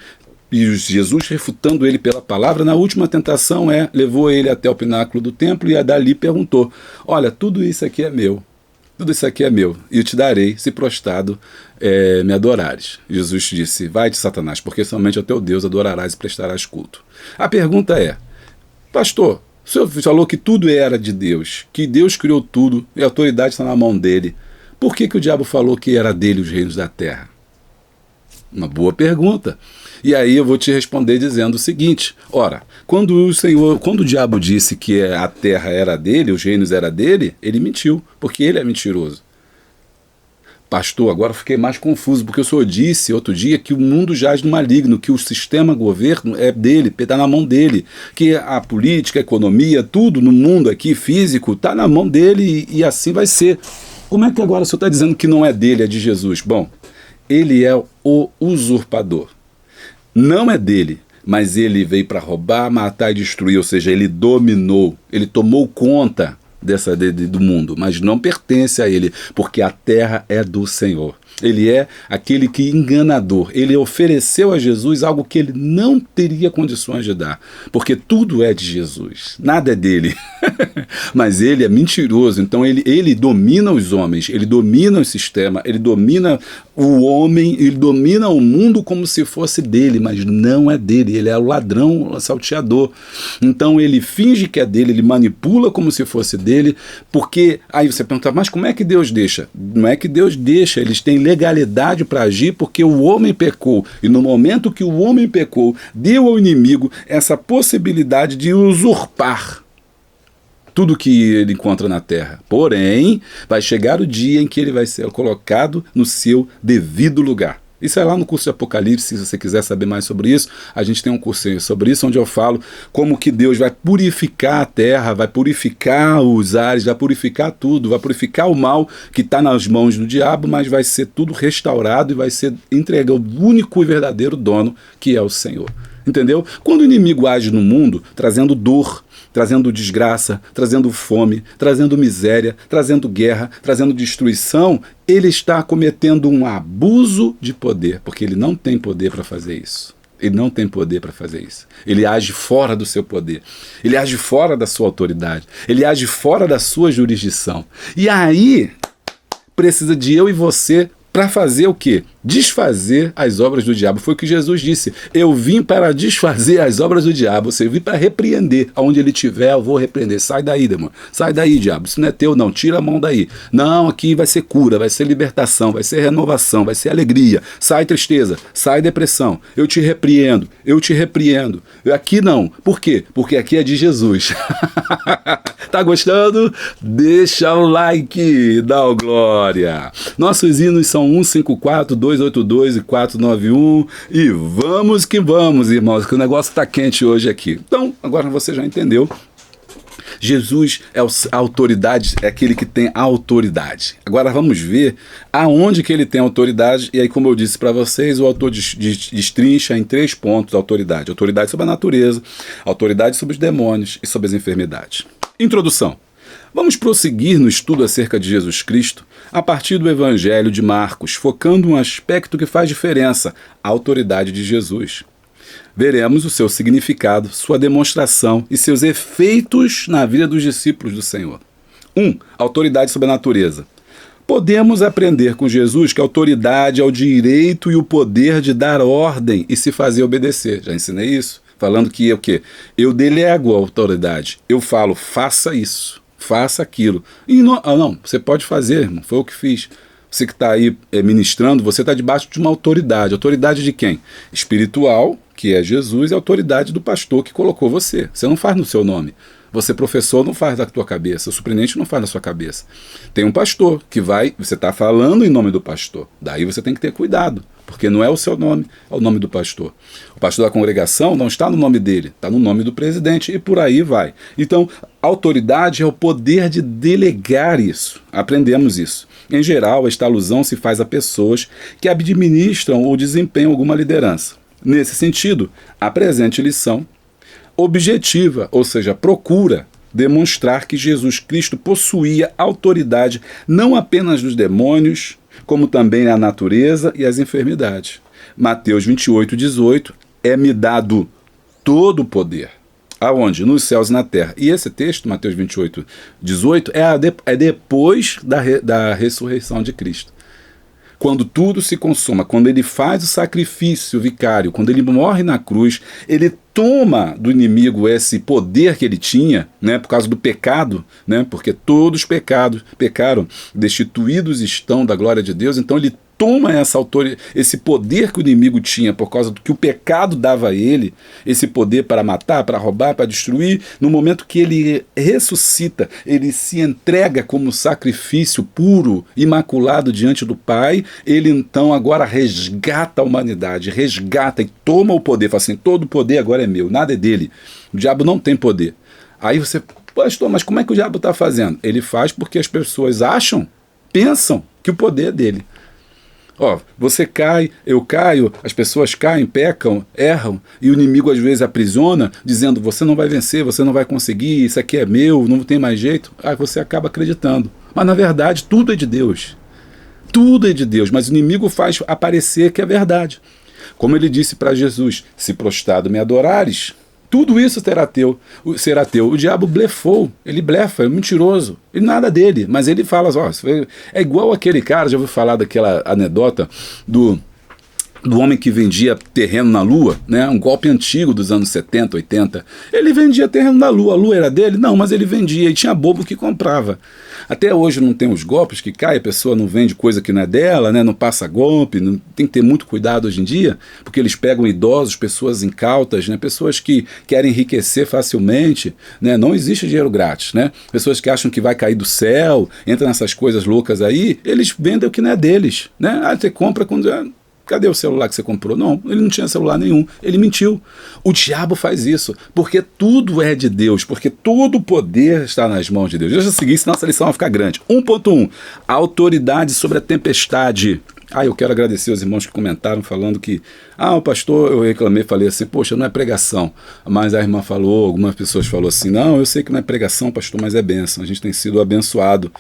E Jesus refutando ele pela palavra. Na última tentação levou ele até o pináculo do templo e dali perguntou: olha, tudo isso aqui é meu. Tudo isso aqui é meu, e eu te darei, se prostrado me adorares. Jesus disse: vai-te, Satanás, porque somente ao teu Deus adorarás e prestarás culto. A pergunta é: pastor, o senhor falou que tudo era de Deus, que Deus criou tudo e a autoridade está na mão dele. Por que o diabo falou que era dele os reinos da terra? Uma boa pergunta. E aí eu vou te responder dizendo o seguinte: ora, quando o diabo disse que a terra era dele, os reinos era dele, ele mentiu, porque ele é mentiroso. Pastor, agora eu fiquei mais confuso, porque o senhor disse outro dia que o mundo jaz no maligno, que o sistema governo é dele, está na mão dele, que a política, a economia, tudo no mundo aqui, físico, está na mão dele e assim vai ser. Como é que agora o senhor está dizendo que não é dele, é de Jesus? Bom, ele é o usurpador. Não é dele, mas ele veio para roubar, matar e destruir, ou seja, ele dominou, ele tomou conta do mundo, mas não pertence a ele, porque a terra é do Senhor. Ele é aquele que enganador. Ele ofereceu a Jesus algo que ele não teria condições de dar, porque tudo é de Jesus, nada é dele. Mas ele é mentiroso, então ele domina os homens, ele domina o sistema, ele domina o homem, ele domina o mundo como se fosse dele, mas não é dele, ele é o ladrão, o salteador. Então ele finge que é dele, ele manipula como se fosse dele, porque aí você pergunta, mas como é que Deus deixa? Não é que Deus deixa, eles têm legalidade para agir porque o homem pecou, e no momento que o homem pecou, deu ao inimigo essa possibilidade de usurpar tudo que ele encontra na terra. Porém, vai chegar o dia em que ele vai ser colocado no seu devido lugar. Isso é lá no curso de Apocalipse, se você quiser saber mais sobre isso, a gente tem um cursinho sobre isso, onde eu falo como que Deus vai purificar a terra, vai purificar os ares, vai purificar tudo, vai purificar o mal que está nas mãos do diabo, mas vai ser tudo restaurado e vai ser entregue ao único e verdadeiro dono, que é o Senhor. Entendeu? Quando o inimigo age no mundo, trazendo dor, trazendo desgraça, trazendo fome, trazendo miséria, trazendo guerra, trazendo destruição, ele está cometendo um abuso de poder, porque ele não tem poder para fazer isso. Ele não tem poder para fazer isso. Ele age fora do seu poder. Ele age fora da sua autoridade. Ele age fora da sua jurisdição. E aí, precisa de eu e você para fazer o quê? desfazer as obras do diabo. Foi o que Jesus disse. Eu vim para desfazer as obras do diabo. Eu vim para repreender. Aonde ele estiver, eu vou repreender. Sai daí, demônio. Sai daí, diabo. Isso não é teu, não. Tira a mão daí. Não, aqui vai ser cura, vai ser libertação, vai ser renovação, vai ser alegria. Sai tristeza, sai depressão. Eu te repreendo, eu te repreendo. Aqui não. Por quê? Porque aqui é de Jesus. Tá gostando? Deixa o like, dá o glória. Nossos hinos são 154, 282 e 491. E vamos que vamos, irmãos, que o negócio tá quente hoje aqui. Então, agora você já entendeu. Jesus é a autoridade, é aquele que tem a autoridade. Agora vamos ver aonde que ele tem autoridade. E aí, como eu disse para vocês, o autor destrincha em 3 pontos a autoridade. Autoridade sobre a natureza, autoridade sobre os demônios e sobre as enfermidades. Introdução. Vamos prosseguir no estudo acerca de Jesus Cristo a partir do Evangelho de Marcos, focando um aspecto que faz diferença, a autoridade de Jesus. Veremos o seu significado, sua demonstração e seus efeitos na vida dos discípulos do Senhor. 1. Autoridade sobre a natureza. Podemos aprender com Jesus que a autoridade é o direito e o poder de dar ordem e se fazer obedecer. Já ensinei isso? Falando que o quê? Eu delego a autoridade. Eu falo, faça isso, faça aquilo. E não, você pode fazer, irmão, foi o que fiz. Você que está aí ministrando, você está debaixo de uma autoridade. Autoridade de quem? Espiritual, que é Jesus, e a autoridade do pastor que colocou você. Você não faz no seu nome. Você, professor, não faz da tua cabeça. O superintendente não faz da sua cabeça. Tem um pastor que você está falando em nome do pastor. Daí você tem que ter cuidado, porque não é o seu nome, é o nome do pastor. O pastor da congregação não está no nome dele, está no nome do presidente e por aí vai. Então, autoridade é o poder de delegar isso. Aprendemos isso. Em geral, esta alusão se faz a pessoas que administram ou desempenham alguma liderança. Nesse sentido, a presente lição objetiva, ou seja, procura demonstrar que Jesus Cristo possuía autoridade não apenas dos demônios, como também na natureza e as enfermidades. Mateus 28:18, é-me dado todo o poder. Aonde? Nos céus e na terra. E esse texto, Mateus 28:18, é depois da ressurreição de Cristo. Quando tudo se consuma, quando ele faz o sacrifício vicário, quando ele morre na cruz, ele toma do inimigo esse poder que ele tinha, né, por causa do pecado, né, porque todos pecaram, destituídos estão da glória de Deus, então ele toma esse poder que o inimigo tinha por causa do que o pecado dava a ele, esse poder para matar, para roubar, para destruir. No momento que ele ressuscita, ele se entrega como sacrifício puro, imaculado diante do Pai, ele então agora resgata a humanidade, resgata e toma o poder, fala assim, todo o poder agora é meu, nada é dele. O diabo não tem poder. Aí você, pastor, mas como é que o diabo está fazendo? Ele faz porque as pessoas pensam que o poder é dele. Você cai, eu caio, as pessoas caem, pecam, erram, e o inimigo às vezes aprisiona, dizendo, você não vai vencer, você não vai conseguir, isso aqui é meu, não tem mais jeito. Aí você acaba acreditando. Mas na verdade, tudo é de Deus. Tudo é de Deus, mas o inimigo faz aparecer que é verdade. Como ele disse para Jesus, se prostrado me adorares, tudo isso será teu. O diabo blefou, ele blefa, é mentiroso, ele nada dele, mas ele fala, é igual aquele cara, já ouviu falar daquela anedota do homem que vendia terreno na Lua, né? Um golpe antigo dos anos 70, 80. Ele vendia terreno na Lua. A Lua era dele? Não, mas ele vendia e tinha bobo que comprava. Até hoje não tem os golpes que caem, a pessoa não vende coisa que não é dela, né? Não passa golpe, tem que ter muito cuidado hoje em dia, porque eles pegam idosos, pessoas incautas, né? Pessoas que querem enriquecer facilmente, né? Não existe dinheiro grátis, né? Pessoas que acham que vai cair do céu, entram nessas coisas loucas aí, eles vendem o que não é deles, né? Você compra quando... Cadê o celular que você comprou? Não, ele não tinha celular nenhum, ele mentiu. O diabo faz isso, porque tudo é de Deus, porque todo o poder está nas mãos de Deus. Deixa eu seguir, senão essa lição vai ficar grande. 1.1, a autoridade sobre a tempestade. Eu quero agradecer os irmãos que comentaram falando que, o pastor, eu reclamei, falei assim, poxa, não é pregação. Mas a irmã falou, algumas pessoas falaram assim, não, eu sei que não é pregação, pastor, mas é bênção. A gente tem sido abençoado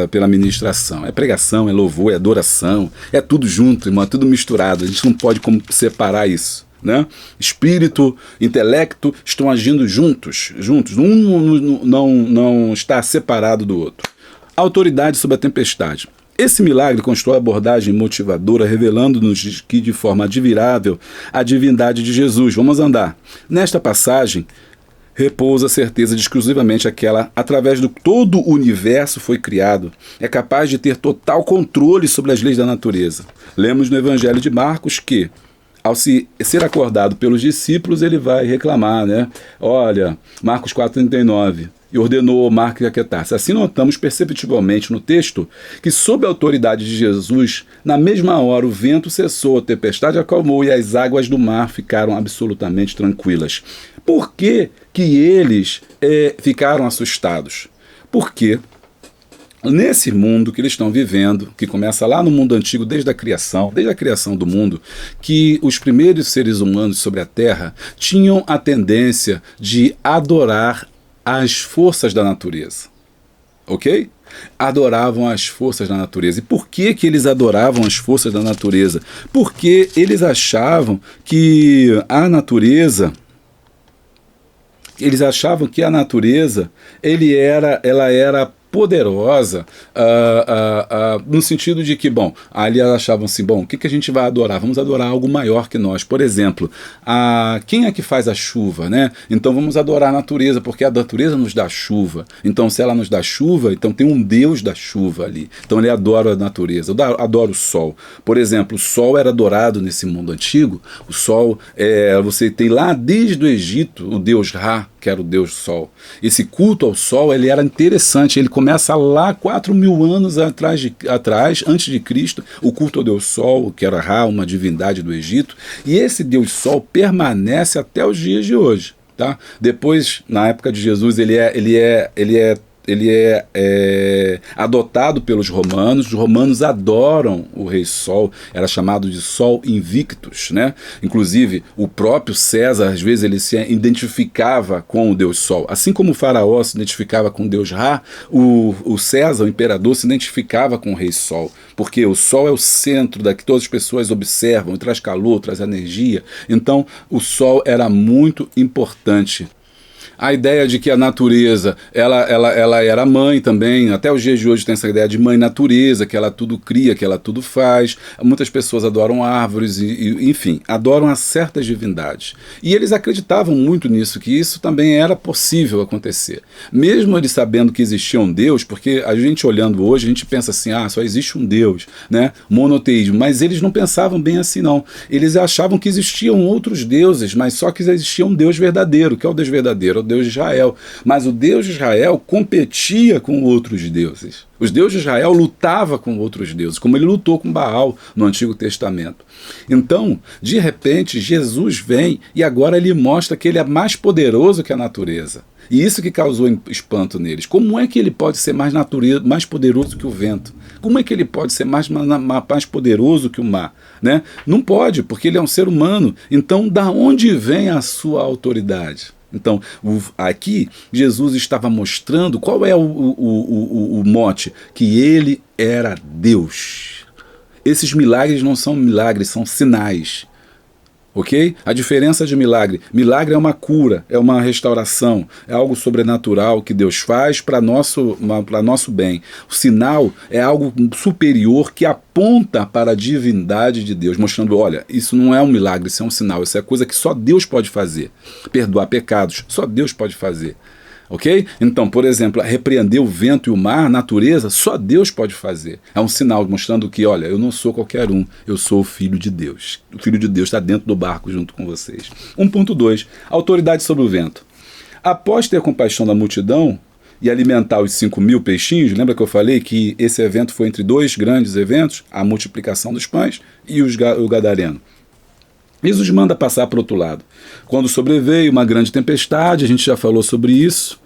pela ministração. É pregação, é louvor, é adoração, é tudo junto, irmão, é tudo misturado. A gente não pode como separar isso, né? Espírito, intelecto estão agindo juntos. Um não está separado do outro. Autoridade sobre a tempestade. Esse milagre constrói a abordagem motivadora, revelando-nos que, de forma admirável, a divindade de Jesus. Vamos andar. Nesta passagem, repousa a certeza de exclusivamente aquela, através do todo o universo foi criado, é capaz de ter total controle sobre as leis da natureza. Lemos no Evangelho de Marcos que, ao ser acordado pelos discípulos, ele vai reclamar, né? Olha, Marcos 4,39, e ordenou Marcos aquietar-se. Assim notamos perceptivelmente no texto que, sob a autoridade de Jesus, na mesma hora o vento cessou, a tempestade acalmou e as águas do mar ficaram absolutamente tranquilas. Por que que eles ficaram assustados? Porque nesse mundo que eles estão vivendo, que começa lá no mundo antigo, desde a criação do mundo, que os primeiros seres humanos sobre a Terra tinham a tendência de adorar as forças da natureza. Ok? Adoravam as forças da natureza. E por que que eles adoravam as forças da natureza? Porque eles achavam que a natureza... ela era poderosa, no sentido de que, bom, ali elas achavam assim, bom, o que a gente vai adorar? Vamos adorar algo maior que nós. Por exemplo, quem é que faz a chuva, né? Então vamos adorar a natureza, porque a natureza nos dá chuva. Então se ela nos dá chuva, então tem um Deus da chuva ali. Então ele adora a natureza, adora o sol. Por exemplo, o sol era adorado nesse mundo antigo. O sol, você tem lá desde o Egito, o deus Ra, que era o deus sol. Esse culto ao sol, ele era interessante, ele começa lá 4.000 anos atrás, antes de Cristo, o culto ao deus sol, que era Ra, uma divindade do Egito, e esse deus sol permanece até os dias de hoje. Tá? Depois, na época de Jesus, ele é adotado pelos romanos. Os romanos adoram o rei Sol, era chamado de Sol Invictus, né? Inclusive, o próprio César, às vezes, ele se identificava com o deus Sol. Assim como o faraó se identificava com o deus Ra, o César, o imperador, se identificava com o rei Sol, porque o Sol é o centro da que todas as pessoas observam, traz calor, traz energia. Então, o Sol era muito importante. A ideia de que a natureza, ela era mãe também, até os dias de hoje tem essa ideia de mãe natureza, que ela tudo cria, que ela tudo faz. Muitas pessoas adoram árvores, enfim, adoram a certas divindades. E eles acreditavam muito nisso, que isso também era possível acontecer. Mesmo eles sabendo que existia um Deus, porque a gente olhando hoje, a gente pensa assim, só existe um Deus, né? Monoteísmo, mas eles não pensavam bem assim não. Eles achavam que existiam outros deuses, mas só que existia um Deus verdadeiro. Que é o Deus verdadeiro? Deus de Israel, mas o Deus de Israel competia com outros deuses. Os deuses de Israel lutavam com outros deuses, como ele lutou com Baal no Antigo Testamento. Então, de repente, Jesus vem e agora ele mostra que ele é mais poderoso que a natureza. E isso que causou espanto neles. Como é que ele pode ser mais poderoso que o vento? Como é que ele pode ser mais poderoso que o mar? Né? Não pode, porque ele é um ser humano. Então, da onde vem a sua autoridade? Então, aqui Jesus estava mostrando qual é o mote, que ele era Deus. Esses milagres não são milagres, são sinais. Ok? A diferença de milagre. Milagre é uma cura, é uma restauração, é algo sobrenatural que Deus faz para nosso bem. O sinal é algo superior que aponta para a divindade de Deus, mostrando, olha, isso não é um milagre, isso é um sinal, isso é coisa que só Deus pode fazer. Perdoar pecados, só Deus pode fazer. Ok? Então, por exemplo, repreender o vento e o mar, a natureza, só Deus pode fazer. É um sinal mostrando que, olha, eu não sou qualquer um, eu sou o Filho de Deus. O Filho de Deus está dentro do barco junto com vocês. 1.2. Autoridade sobre o vento. Após ter compaixão da multidão e alimentar os 5.000 peixinhos, lembra que eu falei que esse evento foi entre dois grandes eventos, a multiplicação dos pães e o gadareno. Jesus manda passar para o outro lado. Quando sobreveio uma grande tempestade, a gente já falou sobre isso,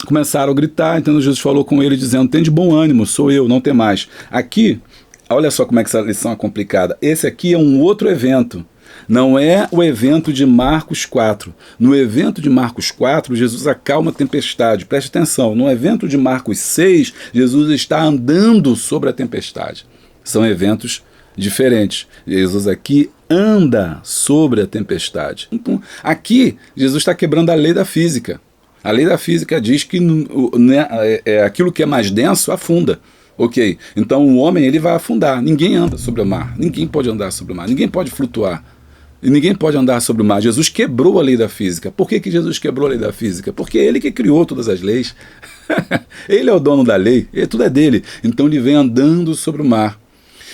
começaram a gritar, então Jesus falou com ele dizendo, tem de bom ânimo, sou eu, não tem mais. Aqui, olha só como é que essa lição é complicada, esse aqui é um outro evento, não é o evento de Marcos 4. No evento de Marcos 4, Jesus acalma a tempestade, preste atenção, no evento de Marcos 6, Jesus está andando sobre a tempestade. São eventos diferentes. Jesus aqui anda sobre a tempestade. Então, aqui, Jesus está quebrando a lei da física. A lei da física diz que aquilo que é mais denso afunda. Ok, então o homem ele vai afundar, ninguém anda sobre o mar, ninguém pode andar sobre o mar, ninguém pode flutuar, e ninguém pode andar sobre o mar. Jesus quebrou a lei da física. Por que Jesus quebrou a lei da física? Porque é ele que criou todas as leis, ele é o dono da lei, tudo é dele, então ele vem andando sobre o mar.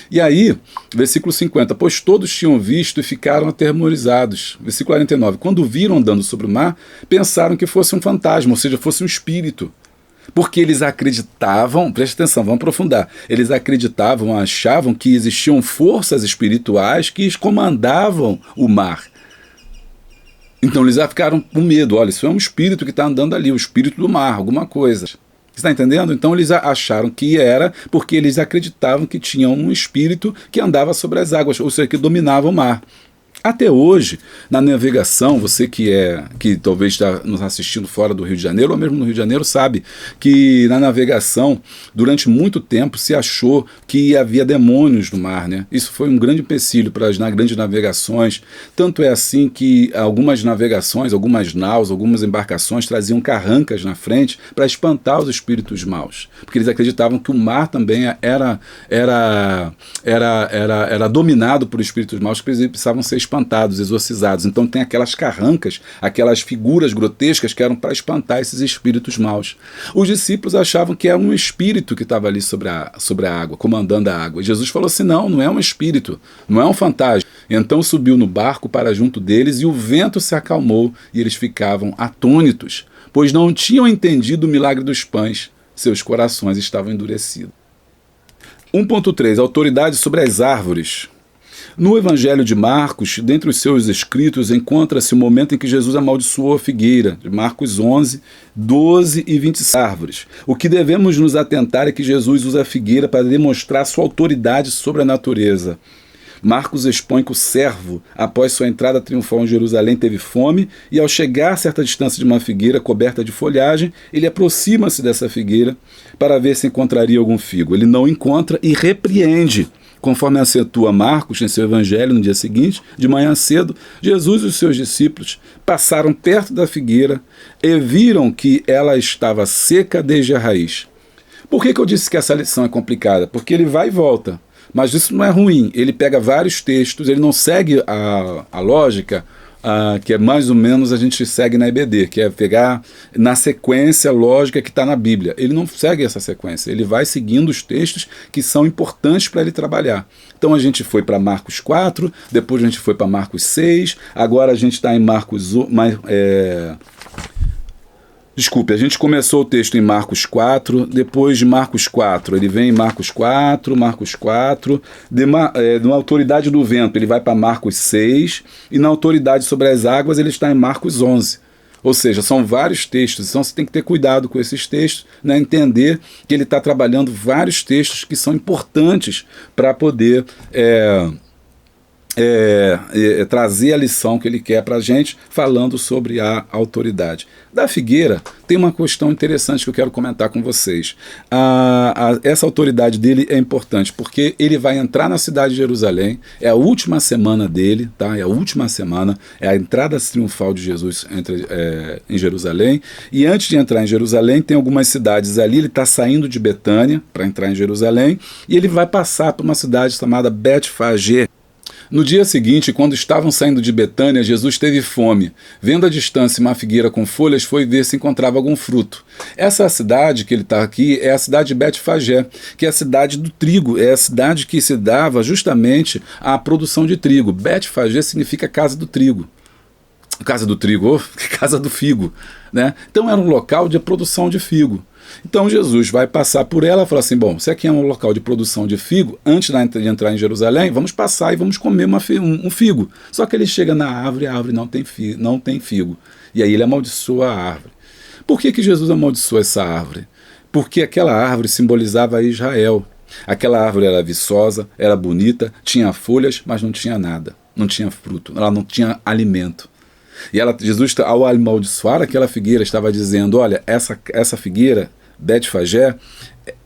E aí, versículo 50, pois todos tinham visto e ficaram atemorizados. Versículo 49, quando viram andando sobre o mar, pensaram que fosse um fantasma, ou seja, fosse um espírito. Porque eles acreditavam, preste atenção, vamos aprofundar, eles acreditavam, achavam que existiam forças espirituais que comandavam o mar. Então eles já ficaram com medo, olha, isso é um espírito que está andando ali, o espírito do mar, alguma coisa. Você está entendendo? Então eles acharam que era porque eles acreditavam que tinha um espírito que andava sobre as águas, ou seja, que dominava o mar. Até hoje, na navegação, você que talvez está nos assistindo fora do Rio de Janeiro, ou mesmo no Rio de Janeiro, sabe que na navegação, durante muito tempo, se achou que havia demônios no mar, né? Isso foi um grande empecilho para as grandes navegações. Tanto é assim que algumas navegações, algumas naus, algumas embarcações traziam carrancas na frente para espantar os espíritos maus. Porque eles acreditavam que o mar também era dominado por espíritos maus que precisavam ser espantados, exorcizados. Então tem aquelas carrancas, aquelas figuras grotescas que eram para espantar esses espíritos maus. Os discípulos achavam que era um espírito que estava ali sobre a água, comandando a água. E Jesus falou assim, não é um espírito, não é um fantasma. Então subiu no barco para junto deles e o vento se acalmou e eles ficavam atônitos, pois não tinham entendido o milagre dos pães, seus corações estavam endurecidos. 1.3. Autoridade sobre as árvores. No Evangelho de Marcos, dentre os seus escritos, encontra-se o momento em que Jesus amaldiçoou a figueira, de Marcos 11, 12 e 25 árvores. O que devemos nos atentar é que Jesus usa a figueira para demonstrar sua autoridade sobre a natureza. Marcos expõe que o servo, após sua entrada triunfal em Jerusalém, teve fome e, ao chegar a certa distância de uma figueira coberta de folhagem, ele aproxima-se dessa figueira para ver se encontraria algum figo. Ele não encontra e repreende. Conforme acentua Marcos em seu evangelho, no dia seguinte, de manhã cedo, Jesus e os seus discípulos passaram perto da figueira e viram que ela estava seca desde a raiz. Por que eu disse que essa lição é complicada? Porque ele vai e volta. Mas isso não é ruim. Ele pega vários textos, ele não segue a lógica que é mais ou menos a gente segue na EBD, que é pegar na sequência lógica que está na Bíblia. Ele não segue essa sequência, ele vai seguindo os textos que são importantes para ele trabalhar. Então a gente foi para Marcos 4, depois a gente foi para Marcos 6, agora a gente está em Marcos... Desculpe, a gente começou o texto em Marcos 4, depois de Marcos 4, ele vem em Marcos 4, na autoridade do vento ele vai para Marcos 6, e na autoridade sobre as águas ele está em Marcos 11. Ou seja, são vários textos, então você tem que ter cuidado com esses textos, né, entender que ele está trabalhando vários textos que são importantes para poder... trazer a lição que ele quer para a gente, falando sobre a autoridade. Da figueira, tem uma questão interessante que eu quero comentar com vocês. Essa autoridade dele é importante, porque ele vai entrar na cidade de Jerusalém, é a última semana dele, tá? É a última semana, é a entrada triunfal de Jesus em Jerusalém, e antes de entrar em Jerusalém, tem algumas cidades ali, ele está saindo de Betânia para entrar em Jerusalém, e ele vai passar por uma cidade chamada Betfagé. No dia seguinte, quando estavam saindo de Betânia, Jesus teve fome. Vendo à distância uma figueira com folhas, foi ver se encontrava algum fruto. Essa cidade que ele está aqui é a cidade de Betfagé, que é a cidade do trigo, é a cidade que se dava justamente à produção de trigo. Betfagé significa casa do trigo. Casa do trigo, casa do figo, né? Então era um local de produção de figo. Então Jesus vai passar por ela e fala assim, bom, se aqui é um local de produção de figo, antes de entrar em Jerusalém, vamos passar e vamos comer um figo. Só que ele chega na árvore e a árvore não tem figo. E aí ele amaldiçoa a árvore. Por que Jesus amaldiçoou essa árvore? Porque aquela árvore simbolizava Israel. Aquela árvore era viçosa, era bonita, tinha folhas, mas não tinha nada, não tinha fruto, ela não tinha alimento. E Jesus, ao amaldiçoar aquela figueira, estava dizendo, olha, essa figueira, Betfagé,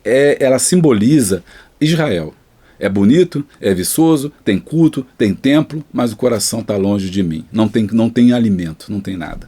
ela simboliza Israel. É bonito, é viçoso, tem culto, tem templo, mas o coração está longe de mim. Não tem alimento, não tem nada.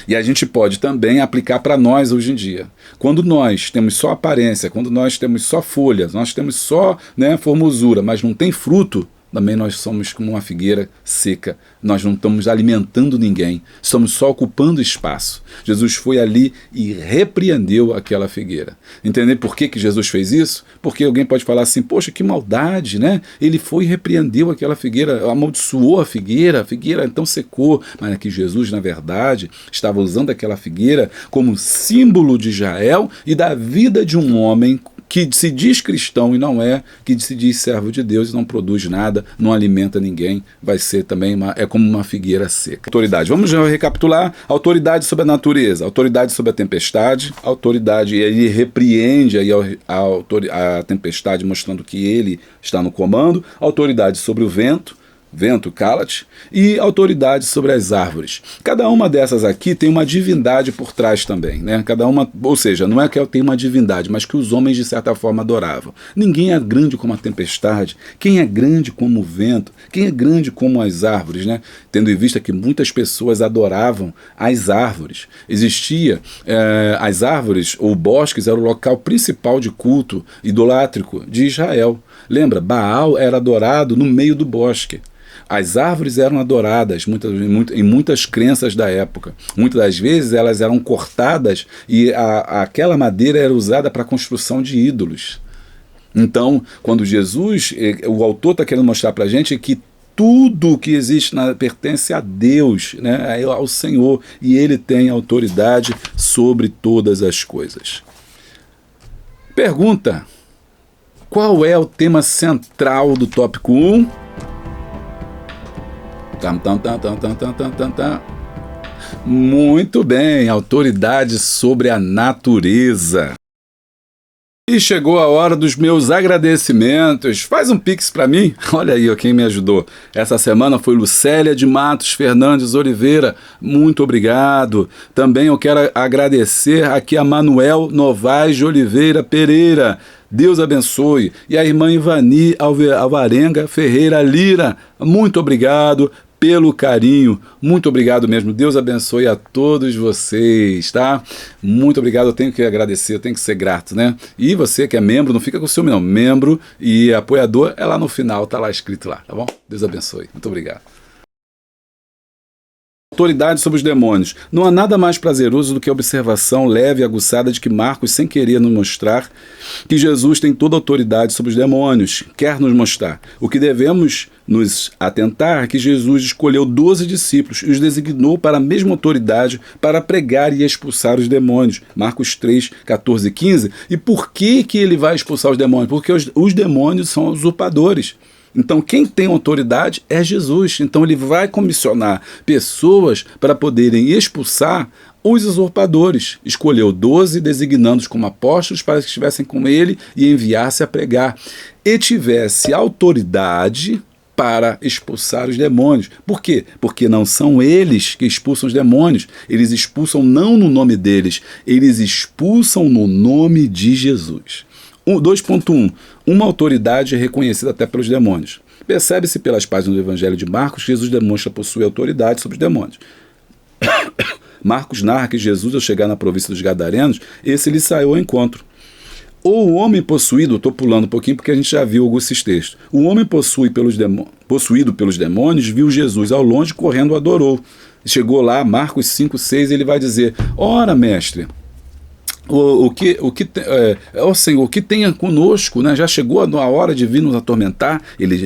E a gente pode também aplicar para nós hoje em dia. Quando nós temos só aparência, quando nós temos só folhas, nós temos só, né, formosura, mas não tem fruto, também nós somos como uma figueira seca. Nós não estamos alimentando ninguém, estamos só ocupando espaço. Jesus foi ali e repreendeu aquela figueira. Entender por que Jesus fez isso? Porque alguém pode falar assim, poxa, que maldade, né? Ele foi e repreendeu aquela figueira, amaldiçoou a figueira então secou. Mas é que Jesus, na verdade, estava usando aquela figueira como símbolo de Israel e da vida de um homem que se diz cristão e não é, que se diz servo de Deus e não produz nada, não alimenta ninguém, vai ser também é como uma figueira seca. Autoridade, vamos já recapitular: autoridade sobre a natureza, autoridade sobre a tempestade, autoridade, ele repreende aí a tempestade, mostrando que ele está no comando, autoridade sobre o vento, cala-te, e autoridade sobre as árvores. Cada uma dessas aqui tem uma divindade por trás também, né? Cada uma, ou seja, não é que ela tem uma divindade, mas que os homens de certa forma adoravam. Ninguém é grande como a tempestade, quem é grande como o vento, quem é grande como as árvores, né? Tendo em vista que muitas pessoas adoravam as árvores. Existia, as árvores ou bosques era o local principal de culto idolátrico de Israel. Lembra, Baal era adorado no meio do bosque. As árvores eram adoradas em muitas crenças da época. Muitas das vezes elas eram cortadas e aquela madeira era usada para a construção de ídolos. Então, quando Jesus, o autor está querendo mostrar para a gente que tudo que existe pertence a Deus, né, ao Senhor, e Ele tem autoridade sobre todas as coisas. Pergunta: qual é o tema central do tópico 1? Muito bem, autoridade sobre a natureza. E chegou a hora dos meus agradecimentos. Faz um pix para mim. Olha aí, ó, quem me ajudou. Essa semana foi Lucélia de Matos Fernandes Oliveira. Muito obrigado. Também eu quero agradecer aqui a Manuel Novaes de Oliveira Pereira. Deus abençoe. E a irmã Ivani Alvarenga Ferreira Lira. Muito obrigado pelo carinho, muito obrigado mesmo, Deus abençoe a todos vocês, tá? Muito obrigado, eu tenho que agradecer, eu tenho que ser grato, né? E você que é membro, não fica com ciúme não, membro e apoiador, é lá no final, tá lá escrito lá, tá bom? Deus abençoe, muito obrigado. Autoridade sobre os demônios. Não há nada mais prazeroso do que a observação leve e aguçada de que Marcos, sem querer nos mostrar que Jesus tem toda a autoridade sobre os demônios. Quer nos mostrar. O que devemos nos atentar é que Jesus escolheu 12 discípulos e os designou para a mesma autoridade para pregar e expulsar os demônios. Marcos 3, 14 e 15. E por que ele vai expulsar os demônios? Porque os demônios são usurpadores. Então quem tem autoridade é Jesus. Então ele vai comissionar pessoas para poderem expulsar os usurpadores. Escolheu 12, designando-os como apóstolos para que estivessem com ele e enviasse a pregar. E tivesse autoridade para expulsar os demônios. Por quê? Porque não são eles que expulsam os demônios. Eles expulsam não no nome deles, eles expulsam no nome de Jesus. 2.1. Uma autoridade reconhecida até pelos demônios. Percebe-se pelas páginas do Evangelho de Marcos que Jesus demonstra possuir autoridade sobre os demônios. Marcos narra que Jesus, ao chegar na província dos Gadarenos, esse lhe saiu ao encontro. Ou o homem possuído, estou pulando um pouquinho porque a gente já viu alguns textos. O homem possuído pelos demônios viu Jesus ao longe correndo, o adorou. Chegou lá, Marcos 5,6, ele vai dizer: ora, mestre, Senhor, o que tenha conosco, né? Já chegou a hora de vir nos atormentar.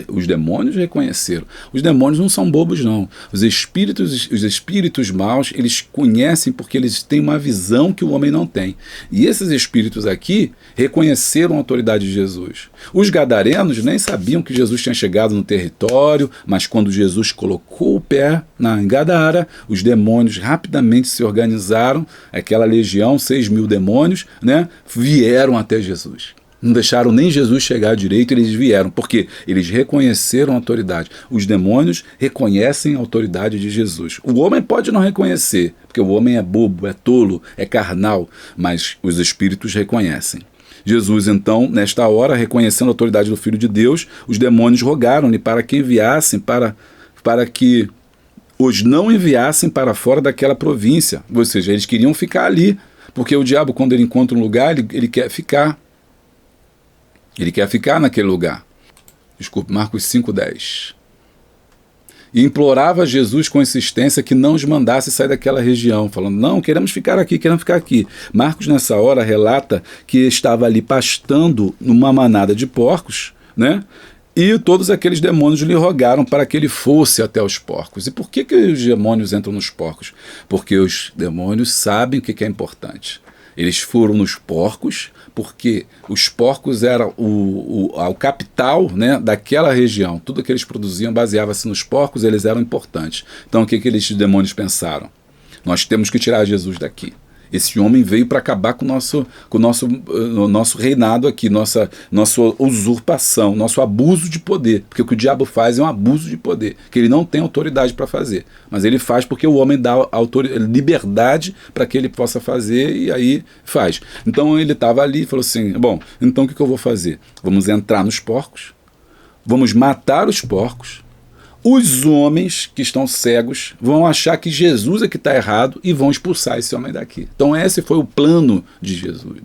Os demônios reconheceram. Os demônios não são bobos, não. Os espíritos maus, eles conhecem porque eles têm uma visão que o homem não tem. E esses espíritos aqui reconheceram a autoridade de Jesus. Os gadarenos nem sabiam que Jesus tinha chegado no território, mas quando Jesus colocou o pé em Gadara, os demônios rapidamente se organizaram, aquela legião, 6.000 demônios, né, vieram até Jesus. Não deixaram nem Jesus chegar direito, eles vieram, porque eles reconheceram a autoridade. Os demônios reconhecem a autoridade de Jesus. O homem pode não reconhecer, porque o homem é bobo, é tolo, é carnal, mas os espíritos reconhecem. Jesus, então, nesta hora, reconhecendo a autoridade do Filho de Deus, os demônios rogaram-lhe para que enviassem, para que os não enviassem para fora daquela província. Ou seja, eles queriam ficar ali, porque o diabo, quando ele encontra um lugar, ele quer ficar. Ele quer ficar naquele lugar. Desculpe, Marcos 5:10. E implorava a Jesus com insistência que não os mandasse sair daquela região, falando, não, queremos ficar aqui, queremos ficar aqui. Marcos, nessa hora, relata que estava ali pastando numa manada de porcos, né? E todos aqueles demônios lhe rogaram para que ele fosse até os porcos. E por que os demônios entram nos porcos? Porque os demônios sabem o que é importante. Eles foram nos porcos, porque os porcos eram o capital, né, daquela região. Tudo que eles produziam baseava-se nos porcos, eles eram importantes. Então o que aqueles demônios pensaram? Nós temos que tirar Jesus daqui. Esse homem veio para acabar com o nosso reinado aqui, nossa usurpação, nosso abuso de poder. Porque o que o diabo faz é um abuso de poder, que ele não tem autoridade para fazer. Mas ele faz porque o homem dá liberdade para que ele possa fazer e aí faz. Então ele estava ali e falou assim, bom, então o que eu vou fazer? Vamos entrar nos porcos, vamos matar os porcos. Os homens que estão cegos vão achar que Jesus é que está errado e vão expulsar esse homem daqui. Então esse foi o plano de Jesus,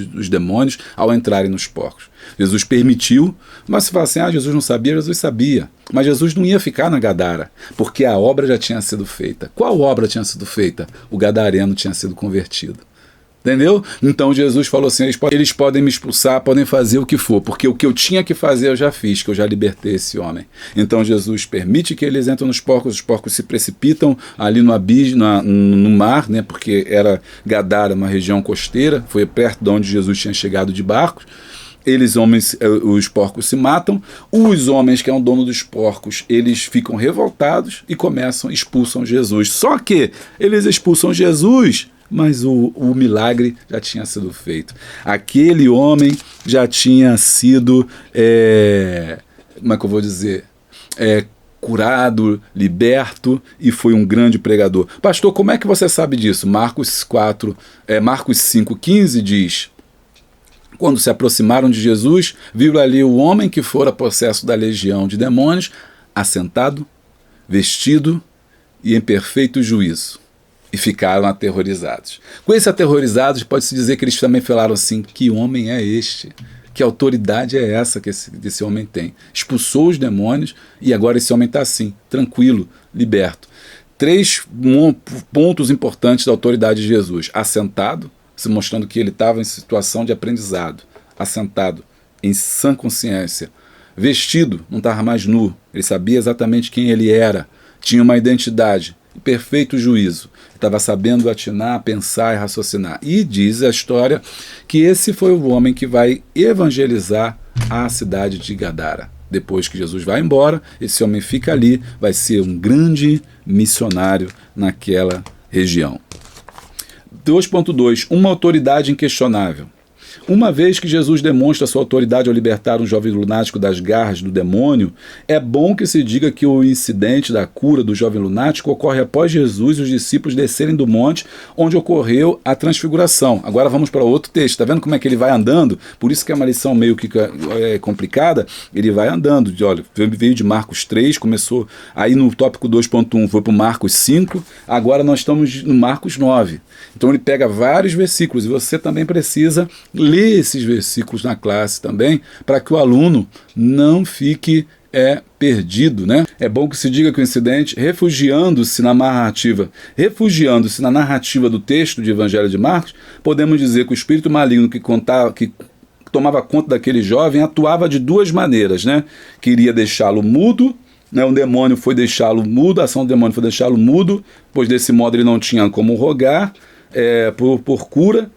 dos demônios ao entrarem nos porcos. Jesus permitiu, mas se fala assim, Jesus não sabia, Jesus sabia. Mas Jesus não ia ficar na Gadara, porque a obra já tinha sido feita. Qual obra tinha sido feita? O gadareno tinha sido convertido. Entendeu? Então Jesus falou assim, eles podem me expulsar, podem fazer o que for, porque o que eu tinha que fazer eu já fiz, que eu já libertei esse homem. Então Jesus permite que eles entrem nos porcos, os porcos se precipitam ali no abismo, no mar, né, porque era Gadara, uma região costeira, foi perto de onde Jesus tinha chegado de barcos. Os porcos se matam, os homens que é o dono dos porcos, eles ficam revoltados e expulsam Jesus. Só que eles expulsam Jesus, mas o milagre já tinha sido feito. Aquele homem já tinha sido, como é que eu vou dizer, curado, liberto e foi um grande pregador. Pastor, como é que você sabe disso? Marcos 5,15 diz, quando se aproximaram de Jesus, viram ali o homem que fora possesso da legião de demônios, assentado, vestido e em perfeito juízo. E ficaram aterrorizados. Com esses aterrorizados, pode-se dizer que eles também falaram assim, que homem é este? Que autoridade é essa que esse homem tem? Expulsou os demônios e agora esse homem está assim, tranquilo, liberto. 3 pontos importantes da autoridade de Jesus. Assentado, se mostrando que ele estava em situação de aprendizado. Assentado, em sã consciência. Vestido, não estava mais nu. Ele sabia exatamente quem ele era. Tinha uma identidade. Perfeito juízo. Estava sabendo atinar, pensar e raciocinar. E diz a história que esse foi o homem que vai evangelizar a cidade de Gadara. Depois que Jesus vai embora, esse homem fica ali, vai ser um grande missionário naquela região. 2.2. Uma autoridade inquestionável. Uma vez que Jesus demonstra sua autoridade ao libertar um jovem lunático das garras do demônio, é bom que se diga que o incidente da cura do jovem lunático ocorre após Jesus e os discípulos descerem do monte onde ocorreu a transfiguração. Agora vamos para outro texto. Está vendo como é que ele vai andando? Por isso que é uma lição meio que complicada. Ele vai andando. Olha, veio de Marcos 3, começou aí no tópico 2.1, foi para o Marcos 5, agora nós estamos no Marcos 9. Então ele pega vários versículos e você também precisa ler esses versículos na classe também, para que o aluno não fique perdido, né? É bom que se diga que o incidente, refugiando-se na narrativa do texto de Evangelho de Marcos, podemos dizer que o espírito maligno que tomava conta daquele jovem atuava de 2 maneiras, né? Queria deixá-lo mudo, né? O demônio foi deixá-lo mudo, a ação do demônio foi deixá-lo mudo, pois desse modo ele não tinha como rogar por cura,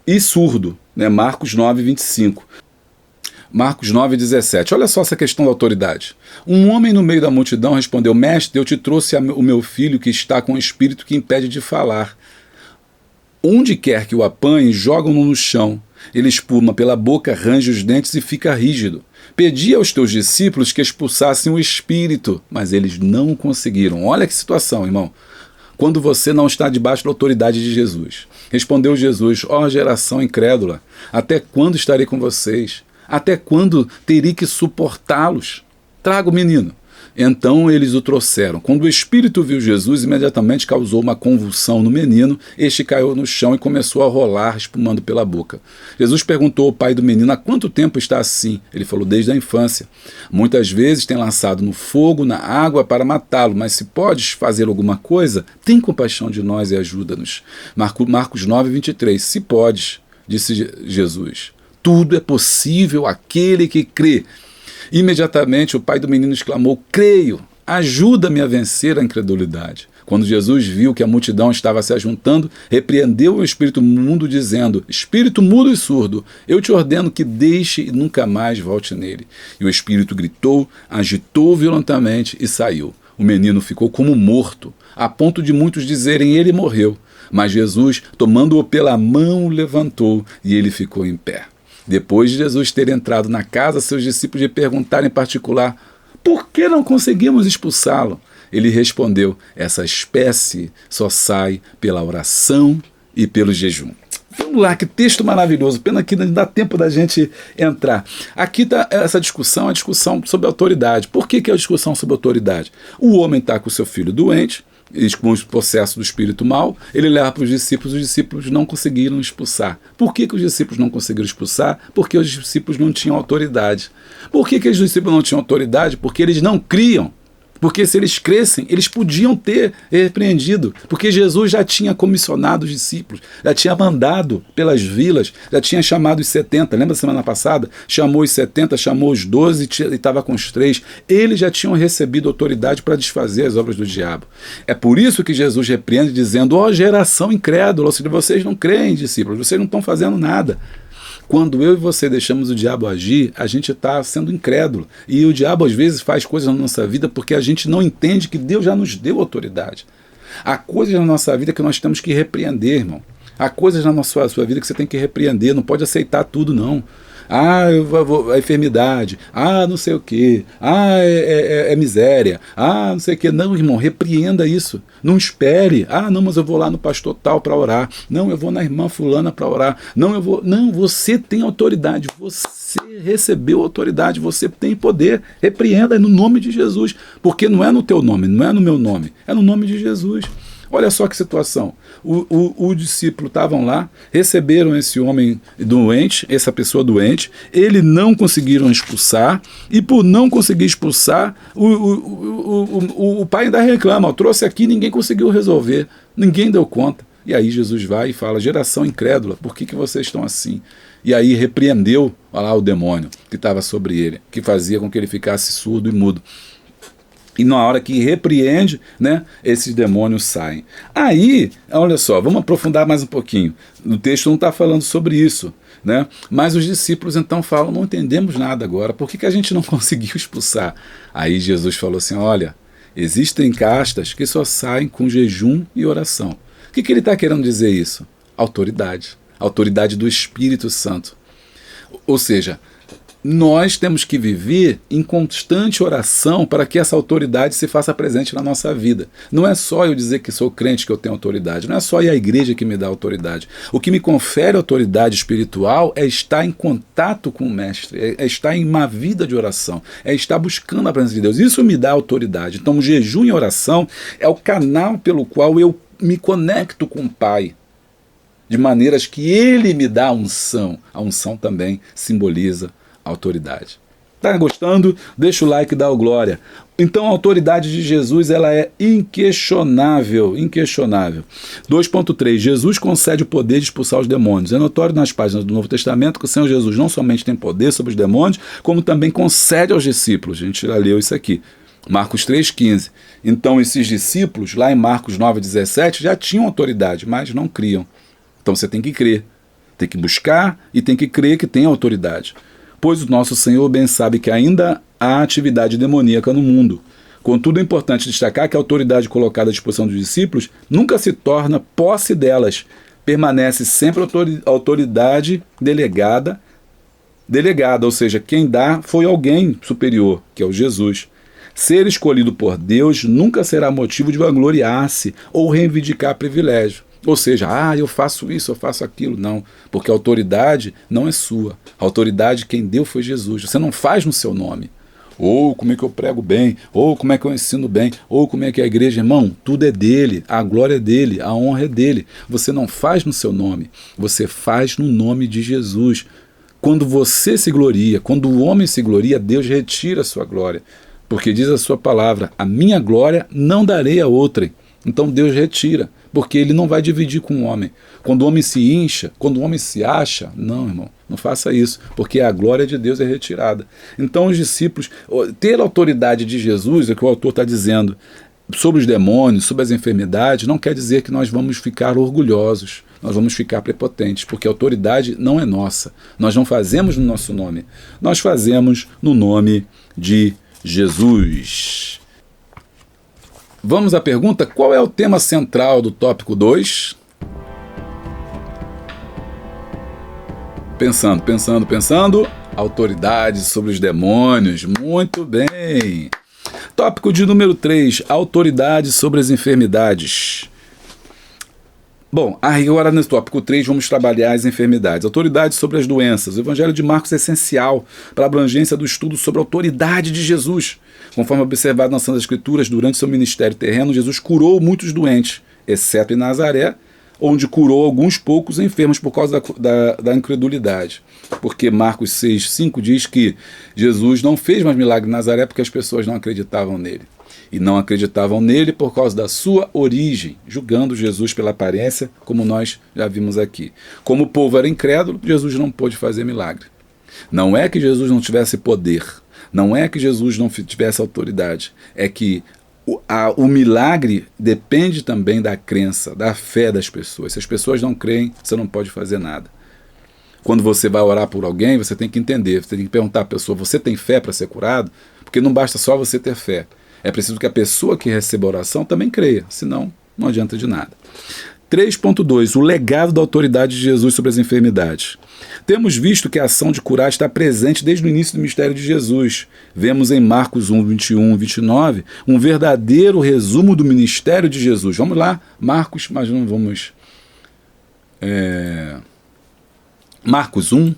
e surdo, né? Marcos 9:25. Marcos 9:17. Olha só essa questão da autoridade. Um homem no meio da multidão respondeu, mestre, eu te trouxe o meu filho que está com um espírito que impede de falar. Onde quer que o apanhe, jogam-no no chão. Ele espuma pela boca, range os dentes e fica rígido. Pedi aos teus discípulos que expulsassem o espírito, mas eles não conseguiram. Olha que situação, irmão. Quando você não está debaixo da autoridade de Jesus. Respondeu Jesus, ó geração incrédula, até quando estarei com vocês? Até quando terei que suportá-los? Traga o menino. Então eles o trouxeram. Quando o espírito viu Jesus, imediatamente causou uma convulsão no menino. Este caiu no chão e começou a rolar, espumando pela boca. Jesus perguntou ao pai do menino: há quanto tempo está assim? Ele falou: desde a infância. Muitas vezes tem lançado no fogo, na água para matá-lo, mas se podes fazer alguma coisa, tem compaixão de nós e ajuda-nos. Marcos 9, 23. Se podes, disse Jesus, tudo é possível àquele que crê. Imediatamente o pai do menino exclamou: creio, ajuda-me a vencer a incredulidade. Quando Jesus viu que a multidão estava se ajuntando, repreendeu o espírito mudo, dizendo: espírito mudo e surdo, eu te ordeno que deixe e nunca mais volte nele. E o espírito gritou, agitou violentamente e saiu. O menino ficou como morto, a ponto de muitos dizerem: ele morreu. Mas Jesus, tomando-o pela mão, o levantou e ele ficou em pé. Depois de Jesus ter entrado na casa, seus discípulos lhe perguntaram em particular: por que não conseguimos expulsá-lo? Ele respondeu: essa espécie só sai pela oração e pelo jejum. Vamos lá, que texto maravilhoso. Pena que não dá tempo da gente entrar. Aqui está essa discussão, a discussão sobre autoridade. Por que é a discussão sobre autoridade? O homem está com o seu filho doente, com o processo do espírito mal, ele leva para os discípulos não conseguiram expulsar. Por que os discípulos não conseguiram expulsar? Porque os discípulos não tinham autoridade. Por que os discípulos não tinham autoridade? Porque eles não criam. Porque se eles crescem, eles podiam ter repreendido, porque Jesus já tinha comissionado os discípulos, já tinha mandado pelas vilas, já tinha chamado os 70, lembra da semana passada? Chamou os 70, chamou os 12 e estava com os 3. Eles já tinham recebido autoridade para desfazer as obras do diabo. É por isso que Jesus repreende dizendo: ó geração incrédula, ou seja, vocês não creem, discípulos, vocês não estão fazendo nada. Quando eu e você deixamos o diabo agir, a gente está sendo incrédulo. E o diabo às vezes faz coisas na nossa vida porque a gente não entende que Deus já nos deu autoridade. Há coisas na nossa vida que nós temos que repreender, irmão. Há coisas na sua vida que você tem que repreender, não pode aceitar tudo, não. A enfermidade, não sei o quê, é miséria, não sei o quê. Não, irmão, repreenda isso. Não espere, não, mas eu vou lá no pastor tal para orar. Não, eu vou na irmã fulana para orar. Não, você tem autoridade, você recebeu autoridade, você tem poder. Repreenda no nome de Jesus, porque não é no teu nome, não é no meu nome, é no nome de Jesus. Olha só que situação. O discípulo estavam lá, receberam esse homem doente, essa pessoa doente, eles não conseguiram expulsar, e por não conseguir expulsar, o pai ainda reclama: eu trouxe aqui, ninguém conseguiu resolver, ninguém deu conta. E aí Jesus vai e fala: geração incrédula, por que vocês estão assim? E aí repreendeu lá o demônio que estava sobre ele, que fazia com que ele ficasse surdo e mudo. E na hora que repreende, né, esses demônios saem. Aí, olha só, vamos aprofundar mais um pouquinho. O texto não está falando sobre isso, né? Mas os discípulos então falam: não entendemos nada agora, por que a gente não conseguiu expulsar? Aí Jesus falou assim: olha, existem castas que só saem com jejum e oração. O que ele está querendo dizer isso? Autoridade. Autoridade do Espírito Santo. Ou seja, nós temos que viver em constante oração para que essa autoridade se faça presente na nossa vida. Não é só eu dizer que sou crente que eu tenho autoridade, não é só ir à igreja que me dá autoridade. O que me confere autoridade espiritual é estar em contato com o Mestre, é estar em uma vida de oração, é estar buscando a presença de Deus. Isso me dá autoridade. Então o jejum e oração é o canal pelo qual eu me conecto com o Pai, de maneiras que Ele me dá a unção. A unção também simboliza autoridade. Tá gostando? Deixa o like e dá o glória. Então a autoridade de Jesus, ela é inquestionável, inquestionável. 2.3. Jesus concede o poder de expulsar os demônios. É notório nas páginas do Novo Testamento que o Senhor Jesus não somente tem poder sobre os demônios, como também concede aos discípulos. A gente já leu isso aqui. Marcos 3,15. Então esses discípulos, lá em Marcos 9,17, já tinham autoridade, mas não criam. Então você tem que crer, tem que buscar e tem que crer que tem autoridade. Pois o nosso Senhor bem sabe que ainda há atividade demoníaca no mundo. Contudo, é importante destacar que a autoridade colocada à disposição dos discípulos nunca se torna posse delas. Permanece sempre a autoridade delegada, ou seja, quem dá foi alguém superior, que é o Jesus. Ser escolhido por Deus nunca será motivo de vangloriar-se ou reivindicar privilégio. Ou seja, eu faço isso, eu faço aquilo. Não, porque a autoridade não é sua. A autoridade quem deu foi Jesus. Você não faz no seu nome. ou como é que eu prego bem, ou como é que eu ensino bem, ou como é que é a igreja. Irmão, tudo é dele, a glória é dele, a honra é dele. Você não faz no seu nome, você faz no nome de Jesus. Quando você se gloria, quando o homem se gloria, Deus retira a sua glória. Porque diz a sua palavra, a minha glória não darei a outrem. Então Deus retira, porque ele não vai dividir com o homem. Quando o homem se incha, quando o homem se acha, não, irmão, não faça isso, porque a glória de Deus é retirada. Então os discípulos, ter a autoridade de Jesus, é o que o autor está dizendo, sobre os demônios, sobre as enfermidades, não quer dizer que nós vamos ficar orgulhosos, nós vamos ficar prepotentes, porque a autoridade não é nossa. Nós não fazemos no nosso nome, nós fazemos no nome de Jesus. Vamos à pergunta, qual é o tema central do tópico 2? Pensando. Autoridade sobre os demônios. Muito bem. Tópico de número 3, autoridade sobre as enfermidades. Bom, agora no tópico 3 vamos trabalhar as enfermidades. Autoridade sobre as doenças. O Evangelho de Marcos é essencial para a abrangência do estudo sobre a autoridade de Jesus. Conforme observado nas Santas Escrituras, durante seu ministério terreno, Jesus curou muitos doentes, exceto em Nazaré, onde curou alguns poucos enfermos por causa da incredulidade. Porque Marcos 6,5 diz que Jesus não fez mais milagre em Nazaré porque as pessoas não acreditavam nele. E não acreditavam nele por causa da sua origem, julgando Jesus pela aparência, como nós já vimos aqui. Como o povo era incrédulo, Jesus não pôde fazer milagre. Não é que Jesus não tivesse poder, não é que Jesus não tivesse autoridade, é que o milagre depende também da crença, da fé das pessoas. Se as pessoas não creem, você não pode fazer nada. Quando você vai orar por alguém, você tem que entender, você tem que perguntar à pessoa, você tem fé para ser curado? Porque não basta só você ter fé. É preciso que a pessoa que receba a oração também creia, senão não adianta de nada. 3.2. O legado da autoridade de Jesus sobre as enfermidades. Temos visto que a ação de curar está presente desde o início do ministério de Jesus. Vemos em Marcos 1, 21 e 29 um verdadeiro resumo do ministério de Jesus. Vamos lá, Marcos, mas não vamos... Marcos 1,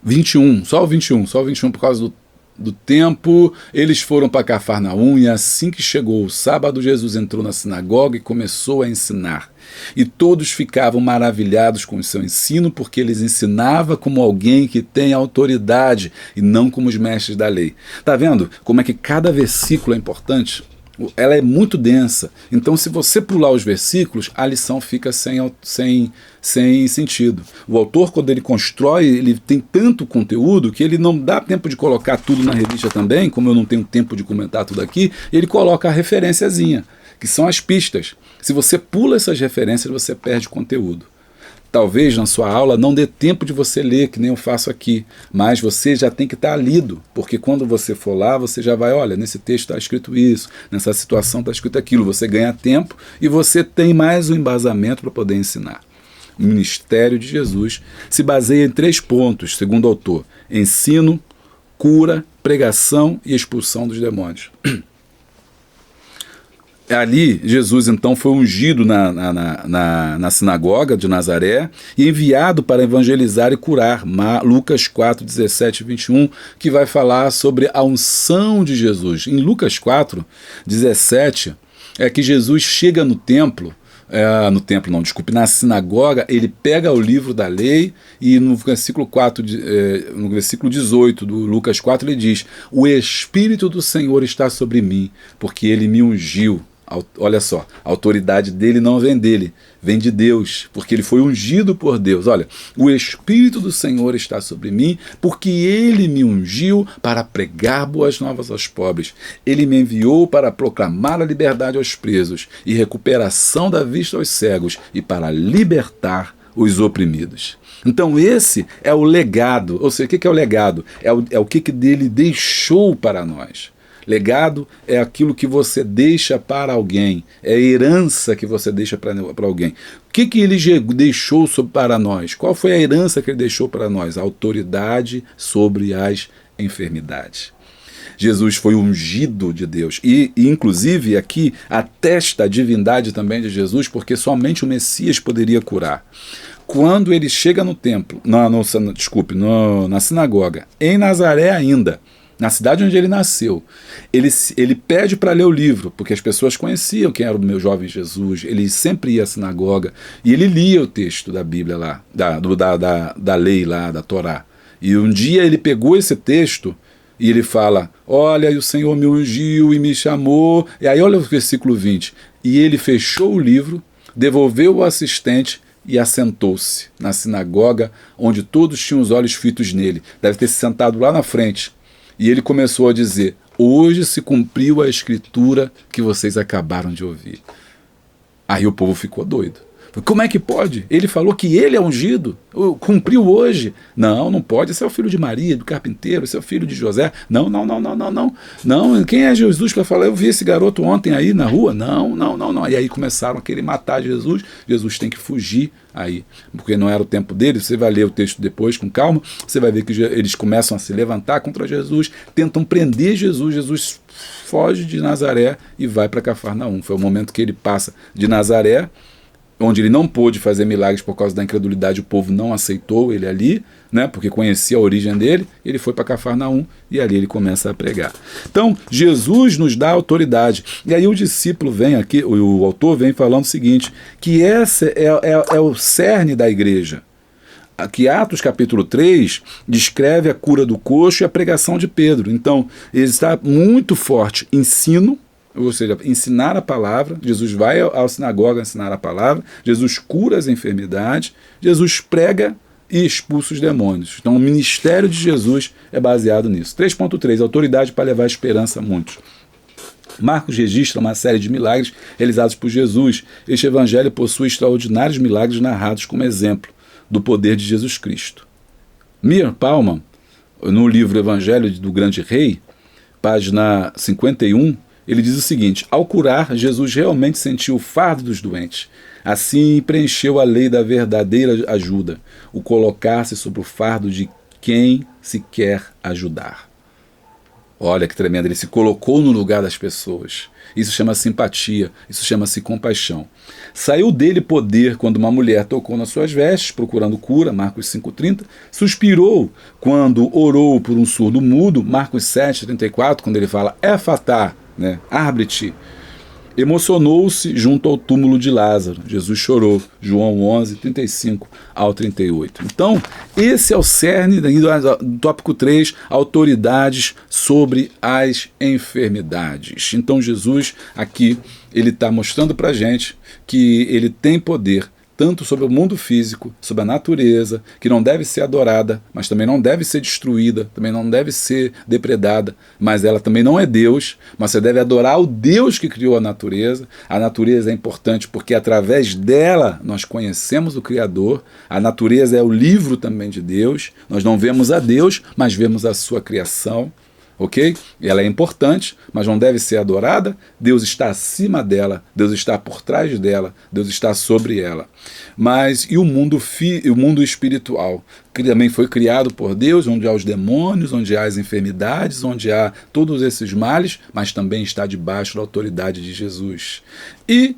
21, só o 21 por causa do tempo. Eles foram para Cafarnaum e assim que chegou o sábado, Jesus entrou na sinagoga e começou a ensinar. E todos ficavam maravilhados com o seu ensino, porque ele ensinava como alguém que tem autoridade e não como os mestres da lei. Tá vendo como é que cada versículo é importante? Ela é muito densa, então se você pular os versículos, a lição fica sem sentido. O autor, quando ele constrói, ele tem tanto conteúdo que ele não dá tempo de colocar tudo na revista também, como eu não tenho tempo de comentar tudo aqui, ele coloca a referenciazinha, que são as pistas. Se você pula essas referências, você perde conteúdo. Talvez na sua aula não dê tempo de você ler, que nem eu faço aqui, mas você já tem que estar lido, porque quando você for lá, você já vai, olha, nesse texto está escrito isso, nessa situação está escrito aquilo, você ganha tempo e você tem mais um embasamento para poder ensinar. O ministério de Jesus se baseia em 3 pontos, segundo o autor: ensino, cura, pregação e expulsão dos demônios. Ali, Jesus então foi ungido na sinagoga de Nazaré e enviado para evangelizar e curar. Lucas 4, 17 e 21, que vai falar sobre a unção de Jesus. Em Lucas 4, 17, é que Jesus chega no templo, na sinagoga, ele pega o livro da lei e no versículo 18 do Lucas 4 ele diz: o Espírito do Senhor está sobre mim, porque ele me ungiu. Olha só, a autoridade dele não vem dele, vem de Deus, porque ele foi ungido por Deus. Olha, o Espírito do Senhor está sobre mim, porque ele me ungiu para pregar boas novas aos pobres. Ele me enviou para proclamar a liberdade aos presos e recuperação da vista aos cegos e para libertar os oprimidos. Então esse é o legado. Ou seja, o que é o legado? É o que dele deixou para nós. Legado é aquilo que você deixa para alguém, é a herança que você deixa para alguém. O que ele deixou para nós? Qual foi a herança que ele deixou para nós? A autoridade sobre as enfermidades. Jesus foi ungido de Deus e inclusive aqui atesta a divindade também de Jesus, porque somente o Messias poderia curar. quando ele chega no templo, na sinagoga, em Nazaré ainda, na cidade onde ele nasceu, ele pede para ler o livro, porque as pessoas conheciam quem era o meu jovem Jesus, ele sempre ia à sinagoga, e ele lia o texto da Bíblia lá, da lei lá, da Torá. E um dia ele pegou esse texto, e ele fala, olha, e o Senhor me ungiu e me chamou, e aí olha o versículo 20, e ele fechou o livro, devolveu o assistente e assentou-se na sinagoga, onde todos tinham os olhos fitos nele, deve ter se sentado lá na frente, e ele começou a dizer, hoje se cumpriu a escritura que vocês acabaram de ouvir. Aí o povo ficou doido. Como é que pode? Ele falou que ele é ungido, cumpriu hoje. Não, não pode, esse é o filho de Maria, do carpinteiro, esse é o filho de José. Não, quem é Jesus para falar? Eu vi esse garoto ontem aí na rua. Não. E aí começaram a querer matar Jesus. Jesus tem que fugir aí, porque não era o tempo dele. Você vai ler o texto depois com calma, você vai ver que eles começam a se levantar contra Jesus, tentam prender Jesus. Jesus foge de Nazaré e vai para Cafarnaum. Foi o momento que ele passa de Nazaré, onde ele não pôde fazer milagres por causa da incredulidade, o povo não aceitou ele ali, né, porque conhecia a origem dele, ele foi para Cafarnaum e ali ele começa a pregar. Então, Jesus nos dá autoridade. E aí o discípulo vem aqui, o autor vem falando o seguinte, que esse é o cerne da igreja. Aqui Atos capítulo 3 descreve a cura do coxo e a pregação de Pedro. Então, ele está muito forte, ensino, ou seja, ensinar a palavra. Jesus vai à sinagoga ensinar a palavra, Jesus cura as enfermidades, Jesus prega e expulsa os demônios. Então o ministério de Jesus é baseado nisso. 3.3, autoridade para levar esperança a muitos. Marcos registra uma série de milagres realizados por Jesus. Este evangelho possui extraordinários milagres narrados como exemplo do poder de Jesus Cristo. Mir Palma, no livro Evangelho do Grande Rei, página 51, ele diz o seguinte, ao curar, Jesus realmente sentiu o fardo dos doentes. Assim preencheu a lei da verdadeira ajuda, o colocar-se sobre o fardo de quem se quer ajudar. Olha que tremendo, ele se colocou no lugar das pessoas. Isso chama simpatia, isso chama-se compaixão. Saiu dele poder quando uma mulher tocou nas suas vestes, procurando cura, Marcos 5,30. Suspirou quando orou por um surdo mudo, Marcos 7,34, quando ele fala, Éfatá, né? Abre-te. Emocionou-se junto ao túmulo de Lázaro. Jesus chorou. João 11, 35 ao 38. Então, esse é o cerne do tópico 3, autoridades sobre as enfermidades. Então, Jesus aqui, ele está mostrando para a gente que ele tem poder tanto sobre o mundo físico, sobre a natureza, que não deve ser adorada, mas também não deve ser destruída, também não deve ser depredada, mas ela também não é Deus, mas você deve adorar o Deus que criou a natureza. A natureza é importante porque através dela nós conhecemos o Criador, a natureza é o livro também de Deus, nós não vemos a Deus, mas vemos a sua criação. Ok? Ela é importante, mas não deve ser adorada. Deus está acima dela, Deus está por trás dela, Deus está sobre ela. Mas e o mundo espiritual, que também foi criado por Deus, onde há os demônios, onde há as enfermidades, onde há todos esses males, mas também está debaixo da autoridade de Jesus. E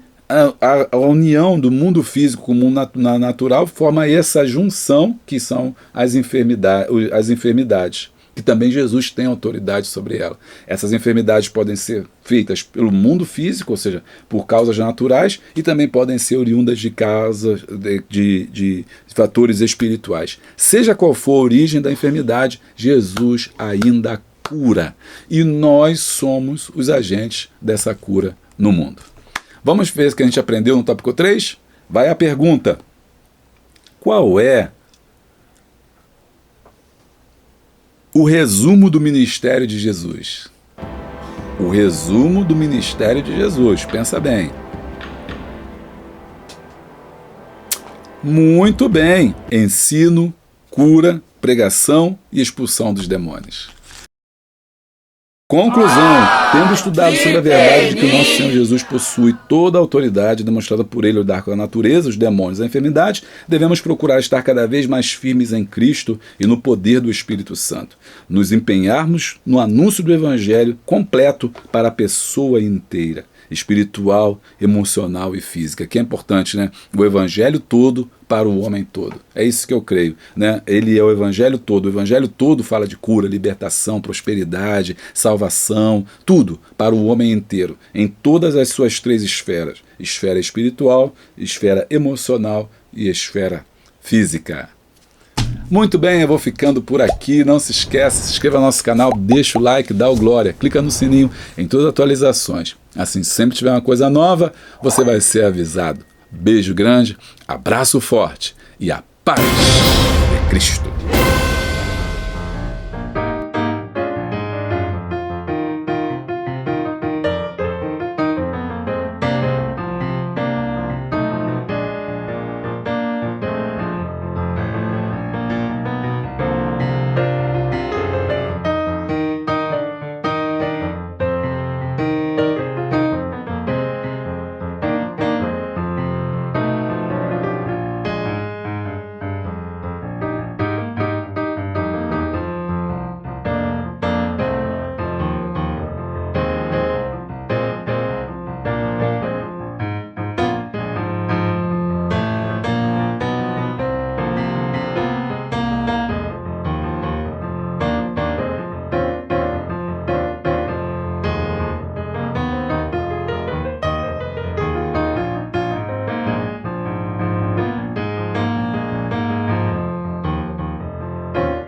a união do mundo físico com o mundo natural forma essa junção que são as enfermidades, que também Jesus tem autoridade sobre ela. Essas enfermidades podem ser feitas pelo mundo físico, ou seja, por causas naturais, e também podem ser oriundas de causas, de fatores espirituais. Seja qual for a origem da enfermidade, Jesus ainda cura. E nós somos os agentes dessa cura no mundo. Vamos ver o que a gente aprendeu no tópico 3? Vai a pergunta. Qual é o resumo do ministério de Jesus? O resumo do ministério de Jesus, pensa bem. Muito bem, ensino, cura, pregação e expulsão dos demônios. Conclusão, tendo estudado sobre a verdade de que o nosso Senhor Jesus possui toda a autoridade demonstrada por ele ao lidar com a natureza, os demônios e a enfermidade, devemos procurar estar cada vez mais firmes em Cristo e no poder do Espírito Santo. Nos empenharmos no anúncio do Evangelho completo para a pessoa inteira, espiritual, emocional e física, que é importante, né? O Evangelho todo para o homem todo. É isso que eu creio, né? Ele é o evangelho todo. O evangelho todo fala de cura, libertação, prosperidade, salvação, tudo para o homem inteiro, em todas as suas 3 esferas: esfera espiritual, esfera emocional e esfera física. Muito bem, eu vou ficando por aqui. Não se esqueça, se inscreva no nosso canal, deixa o like, dá o glória, clica no sininho em todas as atualizações. Assim, sempre tiver uma coisa nova, você vai ser avisado. Beijo grande, abraço forte e a paz de Cristo.